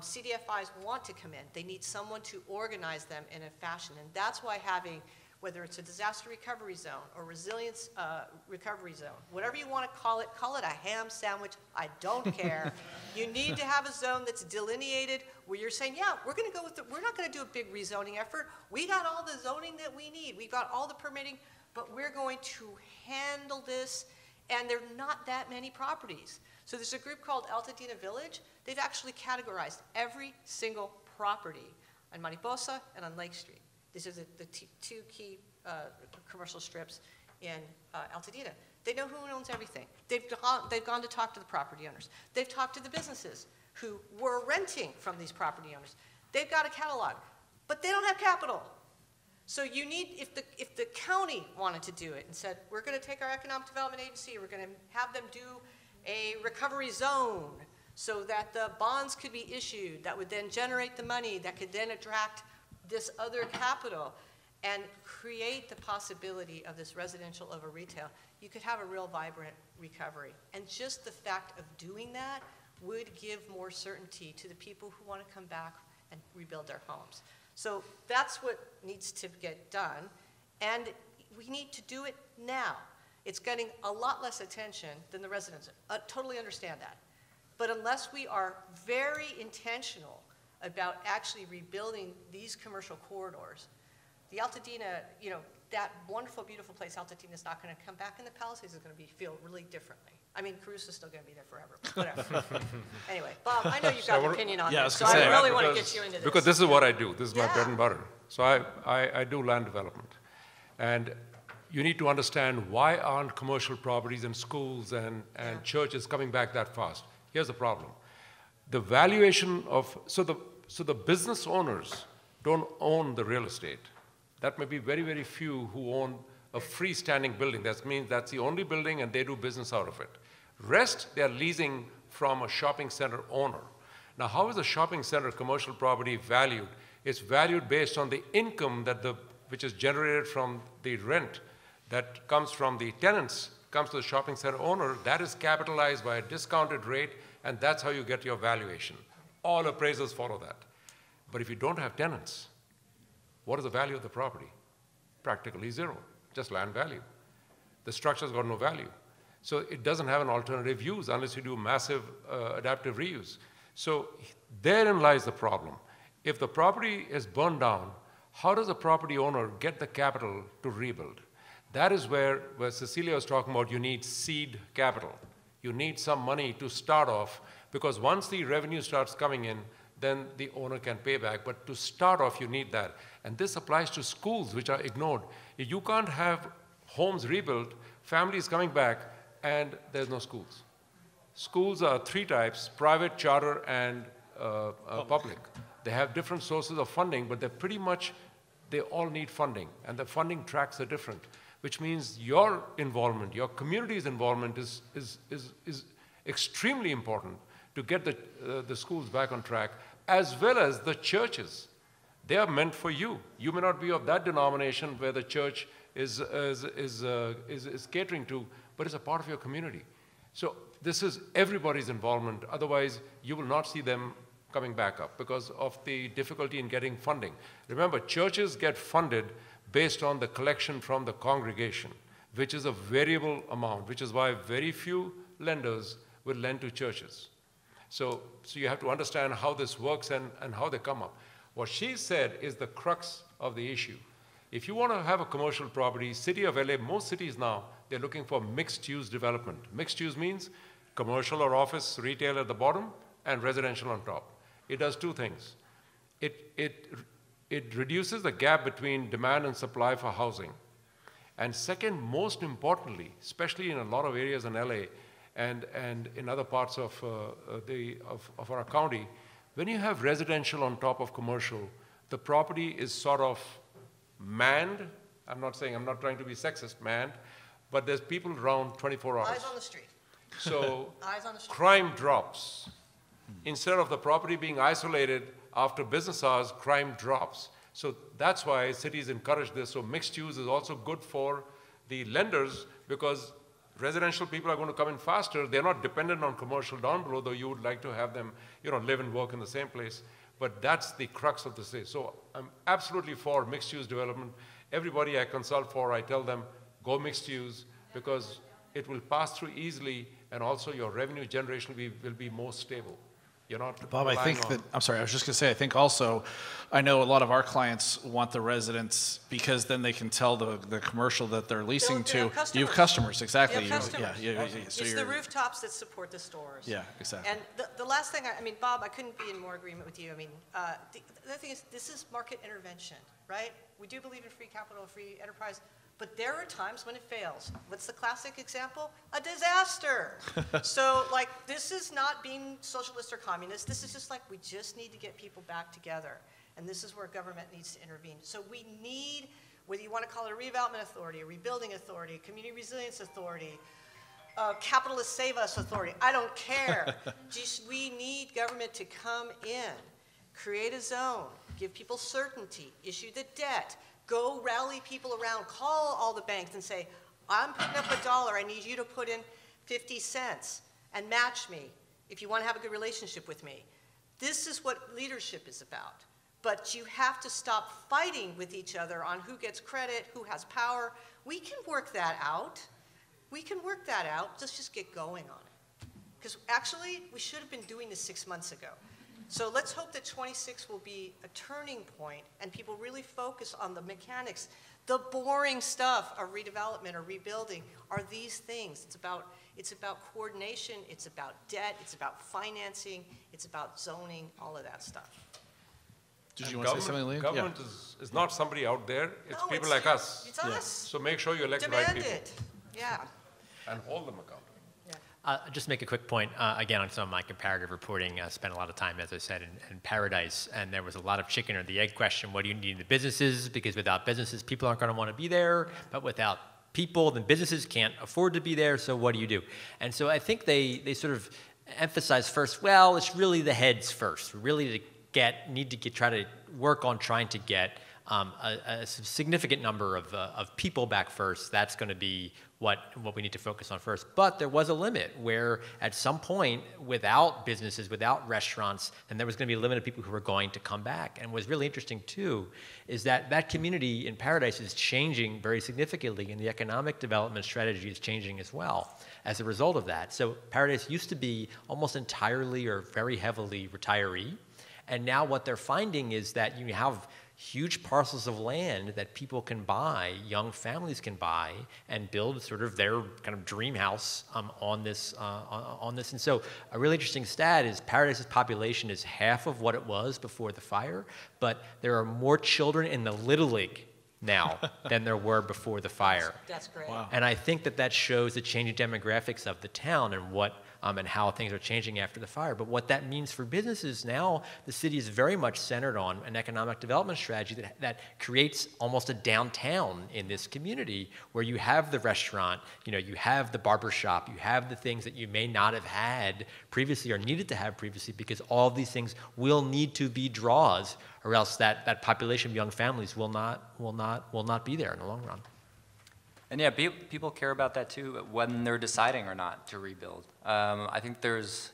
CDFIs want to come in. They need someone to organize them in a fashion. And that's why having, whether it's a disaster recovery zone or resilience recovery zone, whatever you want to call it a ham sandwich, I don't care. You need to have a zone that's delineated where you're saying, yeah, we're going to go with we're not going to do a big rezoning effort. We got all the zoning that we need. We got all the permitting, but we're going to handle this, and there are not that many properties. So there's a group called Altadena Village. They've actually categorized every single property on Mariposa and on Lake Street. These are the two key commercial strips in Altadena. They know who owns everything. They've gone to talk to the property owners. They've talked to the businesses who were renting from these property owners. They've got a catalog, but they don't have capital. So you need, if the county wanted to do it and said, we're going to take our economic development agency, we're going to have them do a recovery zone so that the bonds could be issued that would then generate the money that could then attract this other capital and create the possibility of this residential over retail, you could have a real vibrant recovery. And just the fact of doing that would give more certainty to the people who want to come back and rebuild their homes. So that's what needs to get done, and we need to do it now. It's getting a lot less attention than the residents. Totally understand that. But unless we are very intentional about actually rebuilding these commercial corridors, the Altadena, you know, that wonderful, beautiful place, Altadena, is not going to come back, and the Palisades is going to feel really differently. I mean, Caruso is still going to be there forever, but whatever. Anyway, Bob, I know you've got an opinion on this, so I really want to get you into this. Because this is what I do. This is my bread and butter. So I do land development. And you need to understand, why aren't commercial properties and schools and churches coming back that fast? Here's the problem. The valuation of, so the business owners don't own the real estate. That may be very, very few who own a freestanding building. That means that's the only building and they do business out of it. Rest, they're leasing from a shopping center owner. Now, how is a shopping center commercial property valued? It's valued based on the income which is generated from the rent that comes from the tenants, comes to the shopping center owner. That is capitalized by a discounted rate, and that's how you get your valuation. All appraisals follow that. But if you don't have tenants, what is the value of the property? Practically zero, just land value. The structure's got no value. So it doesn't have an alternative use unless you do massive adaptive reuse. So therein lies the problem. If the property is burned down, how does a property owner get the capital to rebuild? That is where Cecilia was talking about, you need seed capital. You need some money to start off, because once the revenue starts coming in, then the owner can pay back. But to start off, you need that. And this applies to schools, which are ignored. You can't have homes rebuilt, families coming back, and there's no schools. Schools are three types: private, charter, and public. They have different sources of funding, but they're pretty much, they all need funding. And the funding tracks are different, which means your involvement, your community's involvement is extremely important to get the schools back on track, as well as the churches. They are meant for you. You may not be of that denomination where the church is catering to, but it's a part of your community. So this is everybody's involvement. Otherwise, you will not see them coming back up because of the difficulty in getting funding. Remember, churches get funded based on the collection from the congregation, which is a variable amount, which is why very few lenders will lend to churches. So you have to understand how this works and how they come up. What she said is the crux of the issue. If you want to have a commercial property, City of LA, most cities now, they're looking for mixed-use development. Mixed use means commercial or office, retail at the bottom, and residential on top. It does two things. It reduces the gap between demand and supply for housing. And second, most importantly, especially in a lot of areas in LA and in other parts of our county, when you have residential on top of commercial, the property is sort of manned. I'm not trying to be sexist, manned, but there's people around 24 hours. Eyes on the street. So Eyes on the street. crime drops. Instead of the property being isolated after business hours, crime drops. So that's why cities encourage this. So mixed use is also good for the lenders because residential people are going to come in faster. They're not dependent on commercial down below, though you would like to have them, live and work in the same place. But that's the crux of the state. So I'm absolutely for mixed use development. Everybody I consult for, I tell them, go mixed use because it will pass through easily and also your revenue generation will be more stable. You're not Bob, I think that, I'm sorry, I was just going to say, I think also, I know a lot of our clients want the residents because then they can tell the commercial that they're leasing to. You have customers, exactly. You have customers. So it's the rooftops that support the stores. Yeah, exactly. And the last thing, Bob, I couldn't be in more agreement with you. The other thing is, this is market intervention, right? We do believe in free capital, free enterprise, but there are times when it fails. What's the classic example? A disaster. So, this is not being socialist or communist. This is just we just need to get people back together. And this is where government needs to intervene. So we need, whether you want to call it a redevelopment authority, a rebuilding authority, a community resilience authority, a capitalist save us authority, I don't care. Just, we need government to come in, create a zone, give people certainty, issue the debt, go rally people around, call all the banks and say, I'm putting up $1, I need you to put in 50 cents and match me if you want to have a good relationship with me. This is what leadership is about. But you have to stop fighting with each other on who gets credit, who has power. We can work that out. We can work that out. Let's just get going on it. Because actually, we should have been doing this 6 months ago. So let's hope that 26 will be a turning point and people really focus on the mechanics. The boring stuff of redevelopment or rebuilding are these things. It's about coordination, it's about debt, it's about financing, it's about zoning, all of that stuff. Did you want to say something, Liam? Government is not somebody out there. It's people like us. It's us. So make sure you elect the right Demand people. it. Yeah. And hold them accountable. Just make a quick point, again, on some of my comparative reporting. I spent a lot of time, as I said, in Paradise, and there was a lot of chicken or the egg question. What do you need in the businesses? Because without businesses, people aren't going to want to be there. But without people, then businesses can't afford to be there, so what do you do? And so I think they sort of emphasize first, well, it's really the heads first. We really need to try to work on trying to get a significant number of people back first. That's going to be what we need to focus on first. But there was a limit where at some point, without businesses, without restaurants, then there was going to be a limit of people who were going to come back. And what's really interesting, too, is that community in Paradise is changing very significantly, and the economic development strategy is changing as well as a result of that. So Paradise used to be almost entirely or very heavily retiree. And now what they're finding is that you have huge parcels of land that people can buy, young families can buy, and build sort of their kind of dream house on this. And so a really interesting stat is Paradise's population is half of what it was before the fire, but there are more children in the Little League now than there were before the fire. That's great. Wow. And I think that shows the changing demographics of the town and what and how things are changing after the fire. But what that means for businesses now, the city is very much centered on an economic development strategy that creates almost a downtown in this community where you have the restaurant, you have the barber shop, you have the things that you may not have had previously or needed to have previously, because all of these things will need to be draws, or else that population of young families will not be there in the long run. And yeah, people care about that too when they're deciding or not to rebuild. I think there's,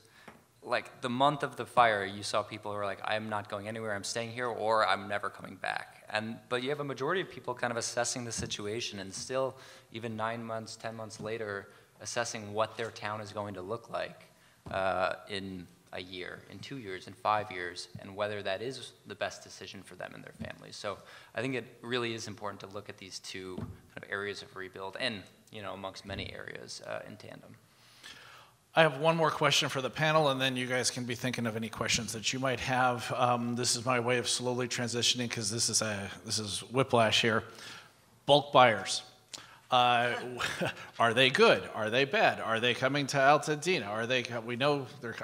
like, the month of the fire, you saw people who were like, I'm not going anywhere, I'm staying here, or I'm never coming back. But you have a majority of people kind of assessing the situation and still, even 9 months, 10 months later, assessing what their town is going to look like in a year, in 2 years, in 5 years, and whether that is the best decision for them and their families. So I think it really is important to look at these two kind of areas of rebuild, and amongst many areas in tandem. I have one more question for the panel, and then you guys can be thinking of any questions that you might have. This is my way of slowly transitioning, because this is whiplash here. Bulk buyers. Are they good? Are they bad? Are they coming to Altadena?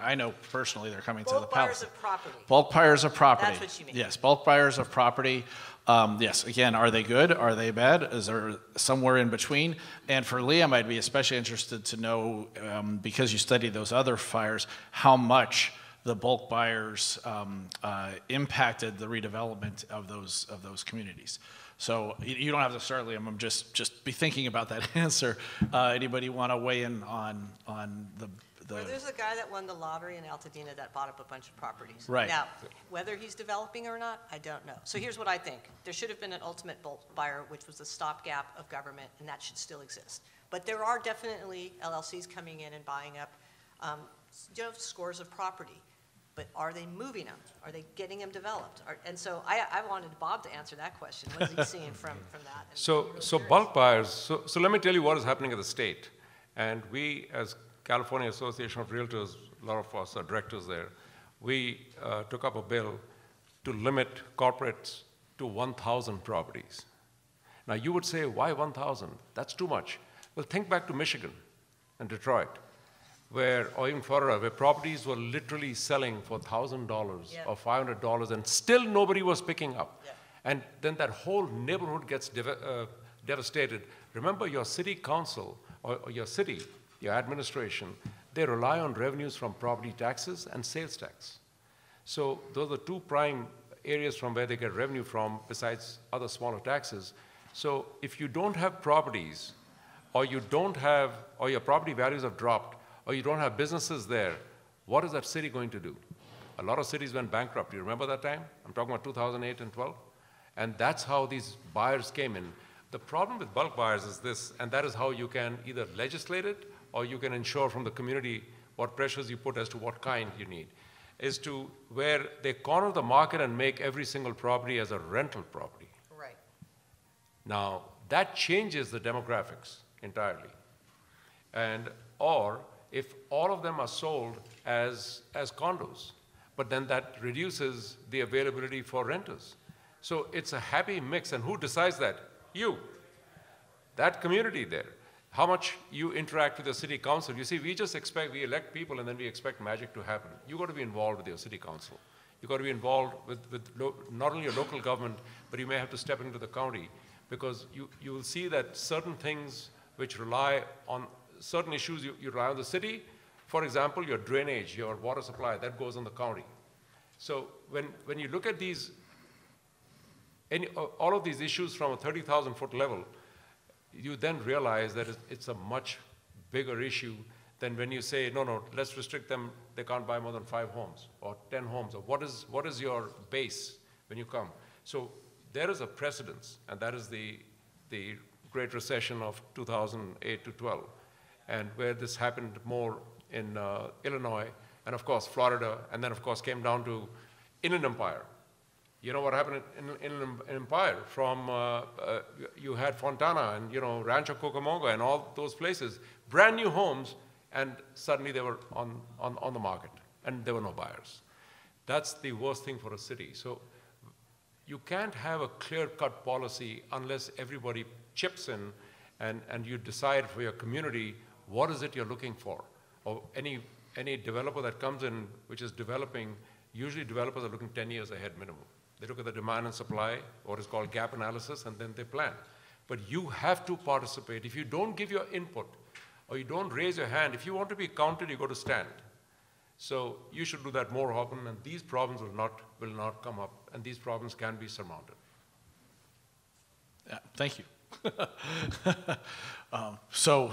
I know personally they're coming to the Bulk Palace. buyers of property. Bulk buyers of property. That's what you mean. Yes, bulk buyers of property. Yes, again, are they good? Are they bad? Is there somewhere in between? And for Liam, I'd be especially interested to know, because you studied those other fires, how much the bulk buyers impacted the redevelopment of those communities. So you don't have to start, Liam. I'm just be thinking about that answer. Anybody want to weigh in on the? Well, there's a guy that won the lottery in Altadena that bought up a bunch of properties. Right. Now, whether he's developing or not, I don't know. So here's what I think. There should have been an ultimate bulk buyer, which was a stopgap of government, and that should still exist. But there are definitely LLCs coming in and buying up scores of property. But are they moving them? Are they getting them developed? And so I wanted Bob to answer that question. What is he seeing from that? So bulk buyers, so let me tell you what is happening at the state. And we, as California Association of Realtors, a lot of us are directors there, we took up a bill to limit corporates to 1,000 properties. Now you would say, why 1,000? That's too much. Well, think back to Michigan and Detroit, or even Florida, where properties were literally selling for $1,000 or $500, and still nobody was picking up. Yeah. And then that whole neighborhood gets devastated. Remember, your city council or your city, your administration, they rely on revenues from property taxes and sales tax. So those are two prime areas from where they get revenue from, besides other smaller taxes. So if you don't have properties, or your property values have dropped, or you don't have businesses there, what is that city going to do? A lot of cities went bankrupt. You remember that time? I'm talking about 2008 and 12. And that's how these buyers came in. The problem with bulk buyers is this, and that is how you can either legislate it, or you can ensure from the community what pressures you put as to what kind you need, is to where they corner the market and make every single property as a rental property. Right. Now, that changes the demographics entirely. Or if all of them are sold as condos, but then that reduces the availability for renters. So it's a happy mix, and who decides that? You, that community there. How much you interact with the city council. You see, we elect people and then we expect magic to happen. You got to be involved with your city council. You got to be involved with not only your local government, but you may have to step into the county, because you will see that certain things which rely on certain issues, you rely on the city. For example, your drainage, your water supply, that goes on the county. So when you look at all of these issues from a 30,000-foot level, you then realize that it's a much bigger issue than when you say, no, let's restrict them, they can't buy more than 5 homes or 10 homes, or what is your base when you come? So there is a precedence, and that is the Great Recession of 2008 to 12, and where this happened more in Illinois, and of course Florida, and then of course came down to Inland Empire. You know what happened in Inland Empire? You had Fontana and Rancho Cucamonga and all those places, brand new homes, and suddenly they were on the market, and there were no buyers. That's the worst thing for a city. So you can't have a clear-cut policy unless everybody chips in and you decide for your community what is it you're looking for. Or any any developer that comes in, which is developing, usually developers are looking 10 years ahead minimum. They look at the demand and supply, what is called gap analysis, and then they plan. But you have to participate. If you don't give your input, or you don't raise your hand, if you want to be counted, you go to stand. So you should do that more often, and these problems will not come up, and these problems can be surmounted. Yeah, thank you. So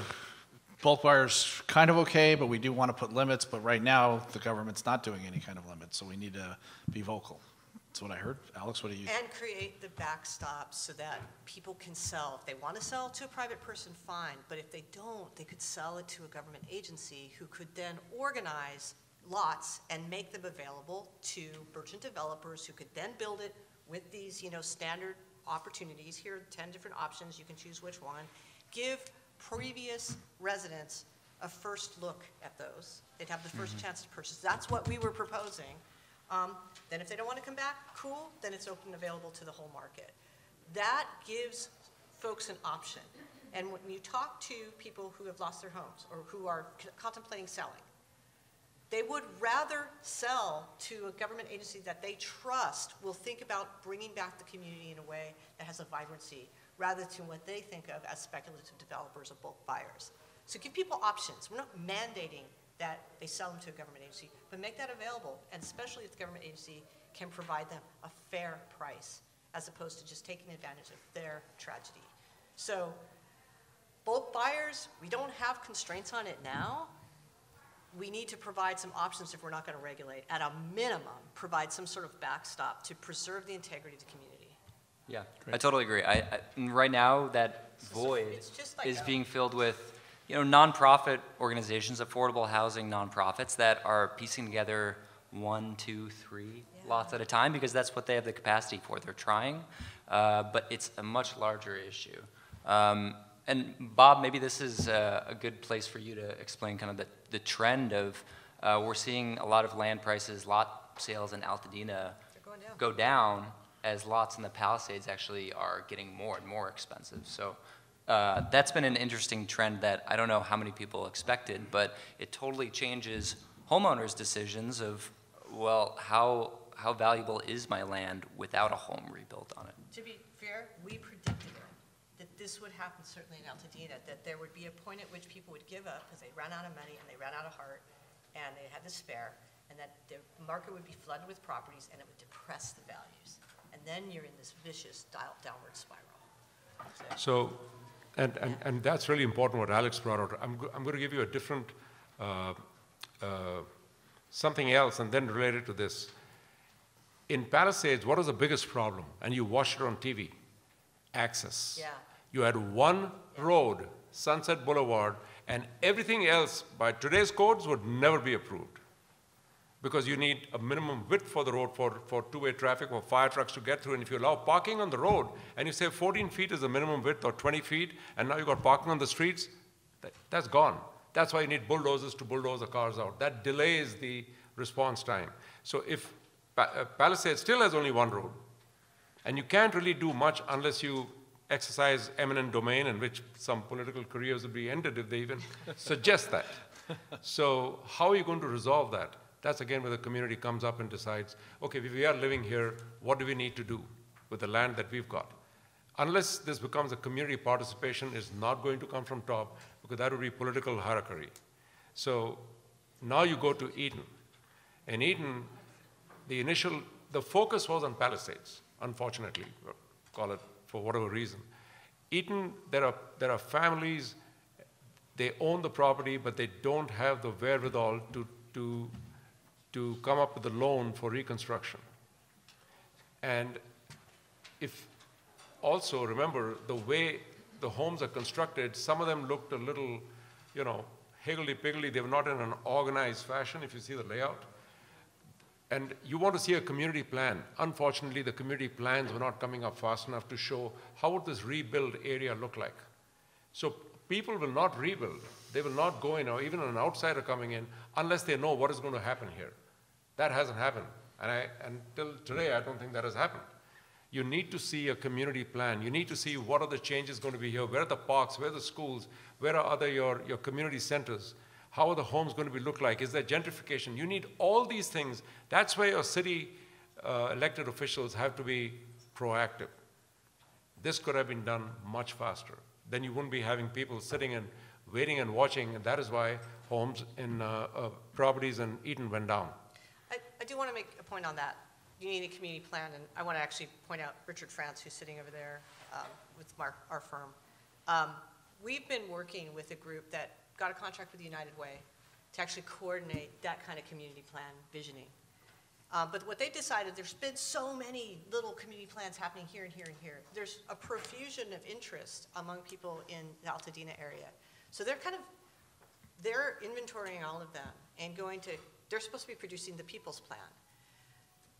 bulk buyers kind of okay, but we do want to put limits, but right now the government's not doing any kind of limits, so we need to be vocal. That's what I heard. Alex, what do you? And create the backstop so that people can sell. If they want to sell to a private person, fine, but if they don't, they could sell it to a government agency who could then organize lots and make them available to merchant developers who could then build it with these, standard opportunities. Here are 10 different options. You can choose which one. Give previous residents a first look at those. They'd have the first chance to purchase. That's what we were proposing. Then if they don't want to come back, cool, then it's open and available to the whole market. That gives folks an option. And when you talk to people who have lost their homes or who are contemplating selling, they would rather sell to a government agency that they trust will think about bringing back the community in a way that has a vibrancy, rather than what they think of as speculative developers or bulk buyers. So give people options. We're not mandating that they sell them to a government agency, but make that available, and especially if the government agency can provide them a fair price, as opposed to just taking advantage of their tragedy. So bulk buyers, we don't have constraints on it now. We need to provide some options if we're not going to regulate. At a minimum, provide some sort of backstop to preserve the integrity of the community. Yeah, I totally agree. Right now, that void it's just like is that. being filled with nonprofit organizations, affordable housing nonprofits that are piecing together 1, 2, 3 lots at a time, because that's what they have the capacity for. They're trying, but it's a much larger issue. And Bob, maybe this is a good place for you to explain kind of the trend of, we're seeing a lot of land prices, lot sales in Altadena go down as lots in the Palisades actually are getting more and more expensive. So that's been an interesting trend that I don't know how many people expected, but it totally changes homeowners' decisions of, well, how valuable is my land without a home rebuilt on it? To be fair, we predicted it, that this would happen certainly in Altadena, that there would be a point at which people would give up because they ran out of money and they ran out of heart and they had despair, and that the market would be flooded with properties and it would depress the values. And then you're in this vicious downward spiral. So, and that's really important what Alex brought out. I'm going to give you a different, something else and then relate it to this. In Palisades, what is the biggest problem? And you watched it on TV. Access. Yeah. You had one road, Sunset Boulevard, and everything else by today's codes would never be approved, because you need a minimum width for the road for two-way traffic, for fire trucks to get through. And if you allow parking on the road, and you say 14 feet is the minimum width or 20 feet, and now you've got parking on the streets, that's gone. That's why you need bulldozers to bulldoze the cars out. That delays the response time. So if Palisades still has only one road, and you can't really do much unless you exercise eminent domain, in which some political careers would be ended if they even suggest that. So how are you going to resolve that? That's again where the community comes up and decides, okay, if we are living here, what do we need to do with the land that we've got? Unless this becomes a community participation, it's not going to come from top, because that would be political hierarchy. So now you go to Eden. In Eden, the focus was on Palisades, unfortunately, call it for whatever reason. Eden, there are families, they own the property, but they don't have the wherewithal to come up with a loan for reconstruction. And if also remember the way the homes are constructed, some of them looked a little, higgledy-piggledy. They were not in an organized fashion, if you see the layout. And you want to see a community plan. Unfortunately, the community plans were not coming up fast enough to show how would this rebuild area look like. So people will not rebuild. They will not go in, or even an outsider coming in, unless they know what is going to happen here. That hasn't happened. And until today, I don't think that has happened. You need to see a community plan. You need to see what are the changes going to be here. Where are the parks? Where are the schools? Where are your community centers? How are the homes going to be look like? Is there gentrification? You need all these things. That's why your city elected officials have to be proactive. This could have been done much faster. Then you wouldn't be having people sitting and waiting and watching, and that is why homes in properties in Eaton went down. I do want to make a point on that. You need a community plan, and I want to actually point out Richard France, who's sitting over there with our firm. We've been working with a group that got a contract with United Way to actually coordinate that kind of community plan visioning. But what they decided, there's been so many little community plans happening here and here and here. There's a profusion of interest among people in the Altadena area. So they're inventorying all of them and they're supposed to be producing the people's plan.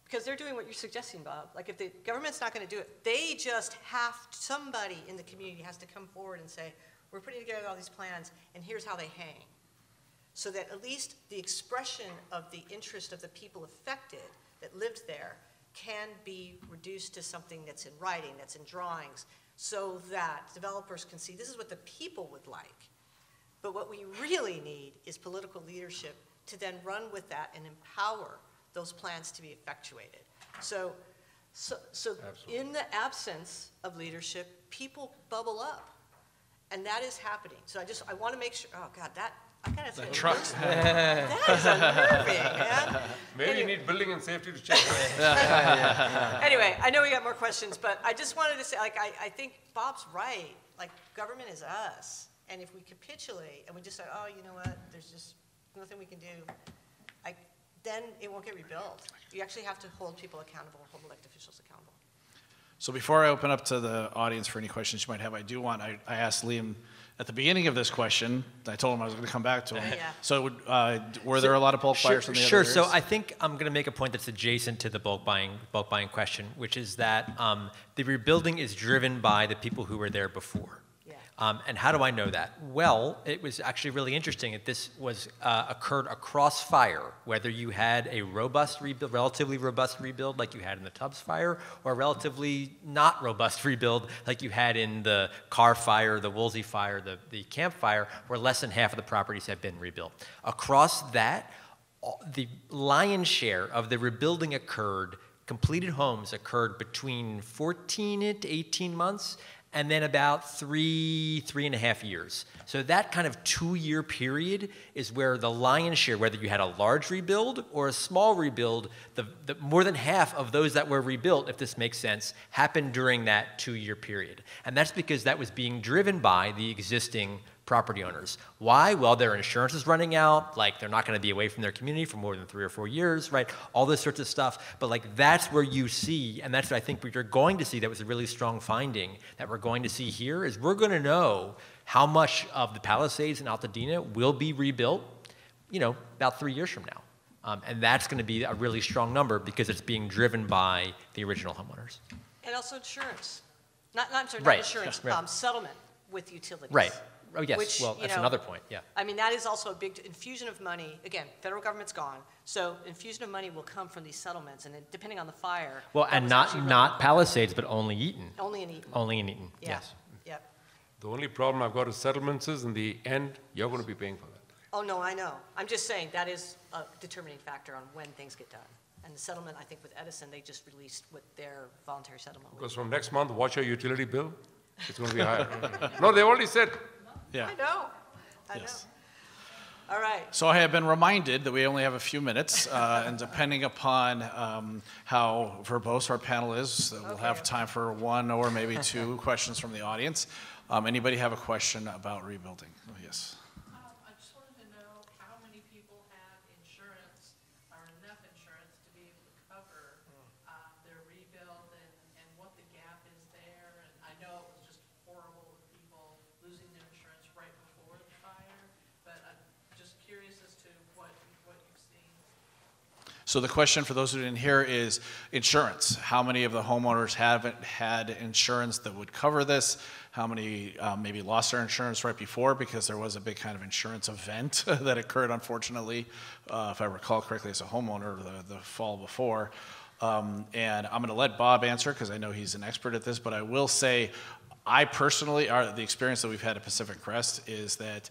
Because they're doing what you're suggesting, Bob. Like if the government's not going to do it, somebody in the community has to come forward and say, we're putting together all these plans and here's how they hang. So that at least the expression of the interest of the people affected that lived there can be reduced to something that's in writing, that's in drawings, so that developers can see this is what the people would like. But what we really need is political leadership to then run with that and empower those plans to be effectuated. So in the absence of leadership, people bubble up. And that is happening. So I want to make sure, oh God, I kind of The truck. That is unnerving, man. Maybe you need building and safety to check. Anyway, I know we got more questions, but I just wanted to say, I think Bob's right. Like, government is us. And if we capitulate and we just say, oh, you know what, there's just nothing we can do, then it won't get rebuilt. You actually have to hold people accountable, hold elected officials accountable. So before I open up to the audience for any questions you might have, I asked Liam at the beginning of this question, I told him I was going to come back to him. Yeah. So were there a lot of bulk buyers from the other Sure. areas? So I think I'm going to make a point that's adjacent to the bulk buying question, which is that the rebuilding is driven by the people who were there before. And how do I know that? Well, it was actually really interesting that this was occurred across fire, whether you had a robust rebuild, relatively robust rebuild like you had in the Tubbs fire, or a relatively not robust rebuild like you had in the Carr fire, the Woolsey fire, the Camp fire, where less than half of the properties have been rebuilt. Across that, the lion's share of the rebuilding completed homes occurred between 14 to 18 months, and then about 3.5 years. So that kind of 2-year period is where the lion's share, whether you had a large rebuild or a small rebuild, the more than half of those that were rebuilt, if this makes sense, happened during that 2-year period. And that's because that was being driven by the existing property owners. Why? Well, their insurance is running out, like they're not going to be away from their community for more than 3 or 4 years, right? All this sorts of stuff. But like that's where you see, and that's what I think we're going to see, that was a really strong finding that we're going to see here, is we're going to know how much of the Palisades in Altadena will be rebuilt, about 3 years from now. And that's going to be a really strong number because it's being driven by the original homeowners. And also insurance. Not Right. insurance, Right. Settlement with utilities. Right. Oh, yes. Which, well, that's another point, yeah. I mean, that is also a big infusion of money. Again, federal government's gone. So infusion of money will come from these settlements. And depending on the fire. Well, and not Palisades, but only Eaton. Only in Eaton. Only in Eaton, Yeah. yes. Yep. The only problem I've got with settlements is in the end, you're going to be paying for that. Oh, no, I know. I'm just saying that is a determining factor on when things get done. And the settlement, I think with Edison, they just released what their voluntary settlement was. Because from next month, watch your utility bill. It's going to be higher. No, they already said. Yeah. I know. Yes. All right. So I have been reminded that we only have a few minutes, and depending upon how verbose our panel is, we'll have time for 1 or maybe 2 questions from the audience. Anybody have a question about rebuilding? Oh, yes. I just wanted to know how many people have insurance or enough insurance to be able to cover their rebuild and what the gap is there. And I know it was just horrible with people losing their insurance right before the fire, but I'm just curious as to what you've seen. So the question for those who didn't hear is insurance. How many of the homeowners haven't had insurance that would cover this? How many maybe lost their insurance right before because there was a big kind of insurance event that occurred, unfortunately, if I recall correctly, as a homeowner the fall before. And I'm going to let Bob answer because I know he's an expert at this, but I will say I personally, the experience that we've had at Pacific Crest is that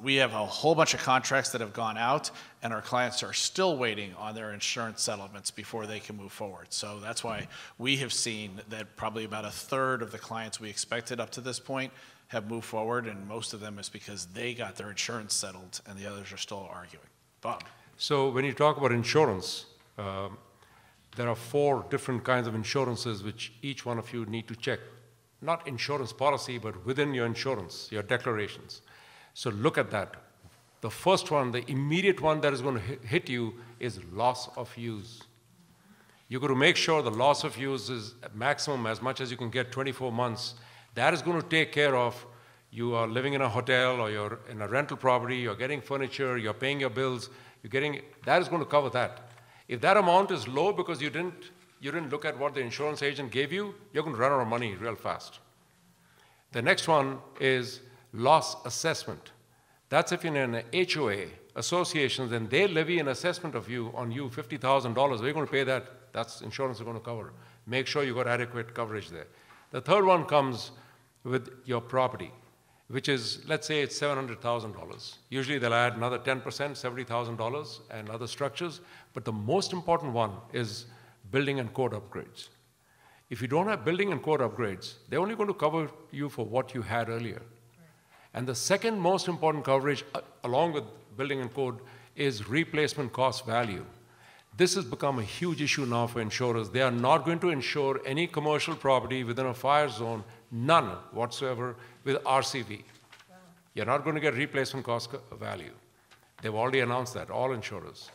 We have a whole bunch of contracts that have gone out, and our clients are still waiting on their insurance settlements before they can move forward. So that's why we have seen that probably about a third of the clients we expected up to this point have moved forward, and most of them is because they got their insurance settled and the others are still arguing. Bob. So when you talk about insurance, there are 4 different kinds of insurances which each one of you need to check. Not insurance policy, but within your insurance, your declarations. So look at that. The first one, the immediate one that is going to hit you is loss of use. You've got to make sure the loss of use is maximum as much as you can get 24 months. That is going to take care of you are living in a hotel or you're in a rental property, you're getting furniture, you're paying your bills, that is going to cover that. If that amount is low because you didn't look at what the insurance agent gave you, you're going to run out of money real fast. The next one is loss assessment. That's if you're in an HOA, associations, and they levy an assessment on you, $50,000, where are you going to pay that? That's insurance is going to cover. Make sure you got adequate coverage there. The third one comes with your property, which is, let's say it's $700,000. Usually they'll add another 10%, $70,000, and other structures. But the most important one is building and code upgrades. If you don't have building and code upgrades, they're only going to cover you for what you had earlier. And the second most important coverage, along with building and code, is replacement cost value. This has become a huge issue now for insurers. They are not going to insure any commercial property within a fire zone, none whatsoever, with RCV. Wow. You're not going to get replacement cost value. They've already announced that, all insurers.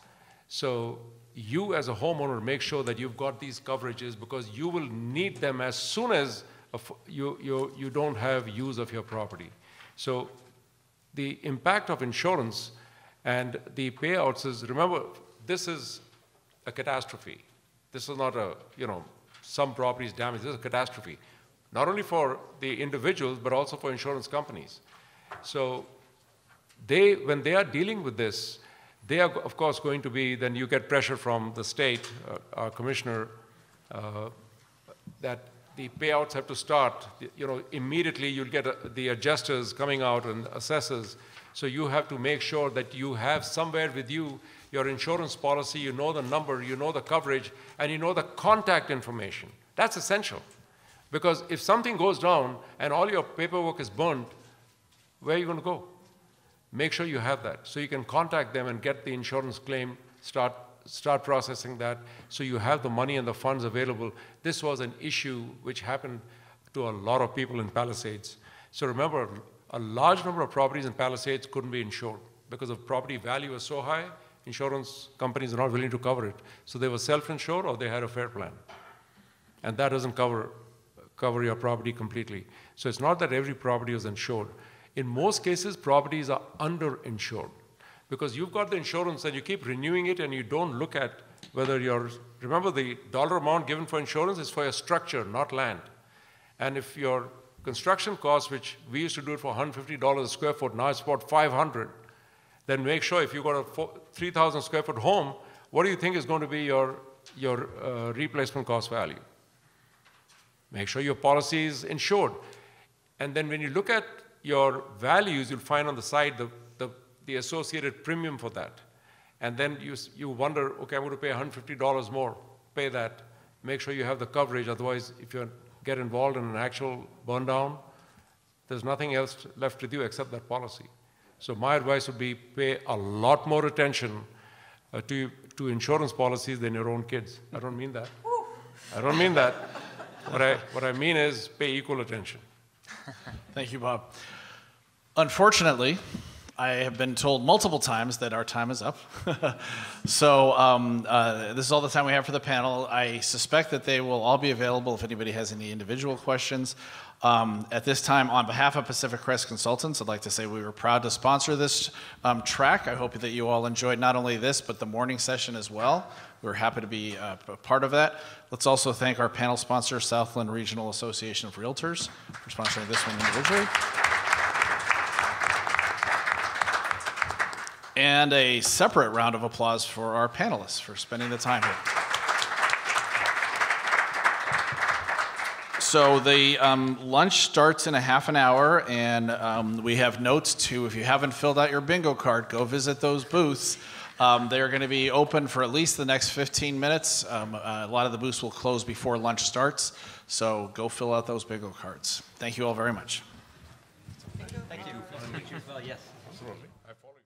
So you as a homeowner make sure that you've got these coverages because you will need them as soon as you don't have use of your property. So the impact of insurance and the payouts is, remember, this is a catastrophe. This is not a, some properties damaged. This is a catastrophe, not only for the individuals, but also for insurance companies. So when they are dealing with this, they are, of course, going to be, then you get pressure from the state, our commissioner, that the payouts have to start. Immediately you'll get the adjusters coming out and assessors. So you have to make sure that you have somewhere with you your insurance policy, you know the number, you know the coverage, and you know the contact information. That's essential. Because if something goes down and all your paperwork is burned, where are you going to go? Make sure you have that. So you can contact them and get the insurance claim, start processing that, so you have the money and the funds available. This was an issue which happened to a lot of people in Palisades. So remember, a large number of properties in Palisades couldn't be insured because the property value was so high, insurance companies are not willing to cover it. So they were self-insured or they had a fair plan. And that doesn't cover your property completely. So it's not that every property is insured. In most cases, properties are underinsured because you've got the insurance and you keep renewing it and you don't look at whether remember the dollar amount given for insurance is for your structure, not land. And if your construction cost, which we used to do it for $150 a square foot, now it's about $500, then make sure if you've got a 3,000 square foot home, what do you think is going to be your replacement cost value? Make sure your policy is insured. And then when you look at your values, you'll find on the side the associated premium for that. And then you wonder, okay, I'm going to pay $150 more. Pay that. Make sure you have the coverage. Otherwise, if you get involved in an actual burn down, there's nothing else left with you except that policy. So my advice would be pay a lot more attention to insurance policies than your own kids. I don't mean that. I don't mean that. What I mean is pay equal attention. Thank you, Bob. Unfortunately, I have been told multiple times that our time is up. So this is all the time we have for the panel. I suspect that they will all be available if anybody has any individual questions. At this time, on behalf of Pacific Crest Consultants, I'd like to say we were proud to sponsor this track. I hope that you all enjoyed not only this, but the morning session as well. We're happy to be a part of that. Let's also thank our panel sponsor, Southland Regional Association of Realtors, for sponsoring this one individually. And a separate round of applause for our panelists for spending the time here. So the lunch starts in a half an hour, and we have notes too. If you haven't filled out your bingo card, go visit those booths. They're going to be open for at least the next 15 minutes. A lot of the booths will close before lunch starts, so go fill out those bingo cards. Thank you all very much. Thank you. Well, yes. Absolutely. I follow you.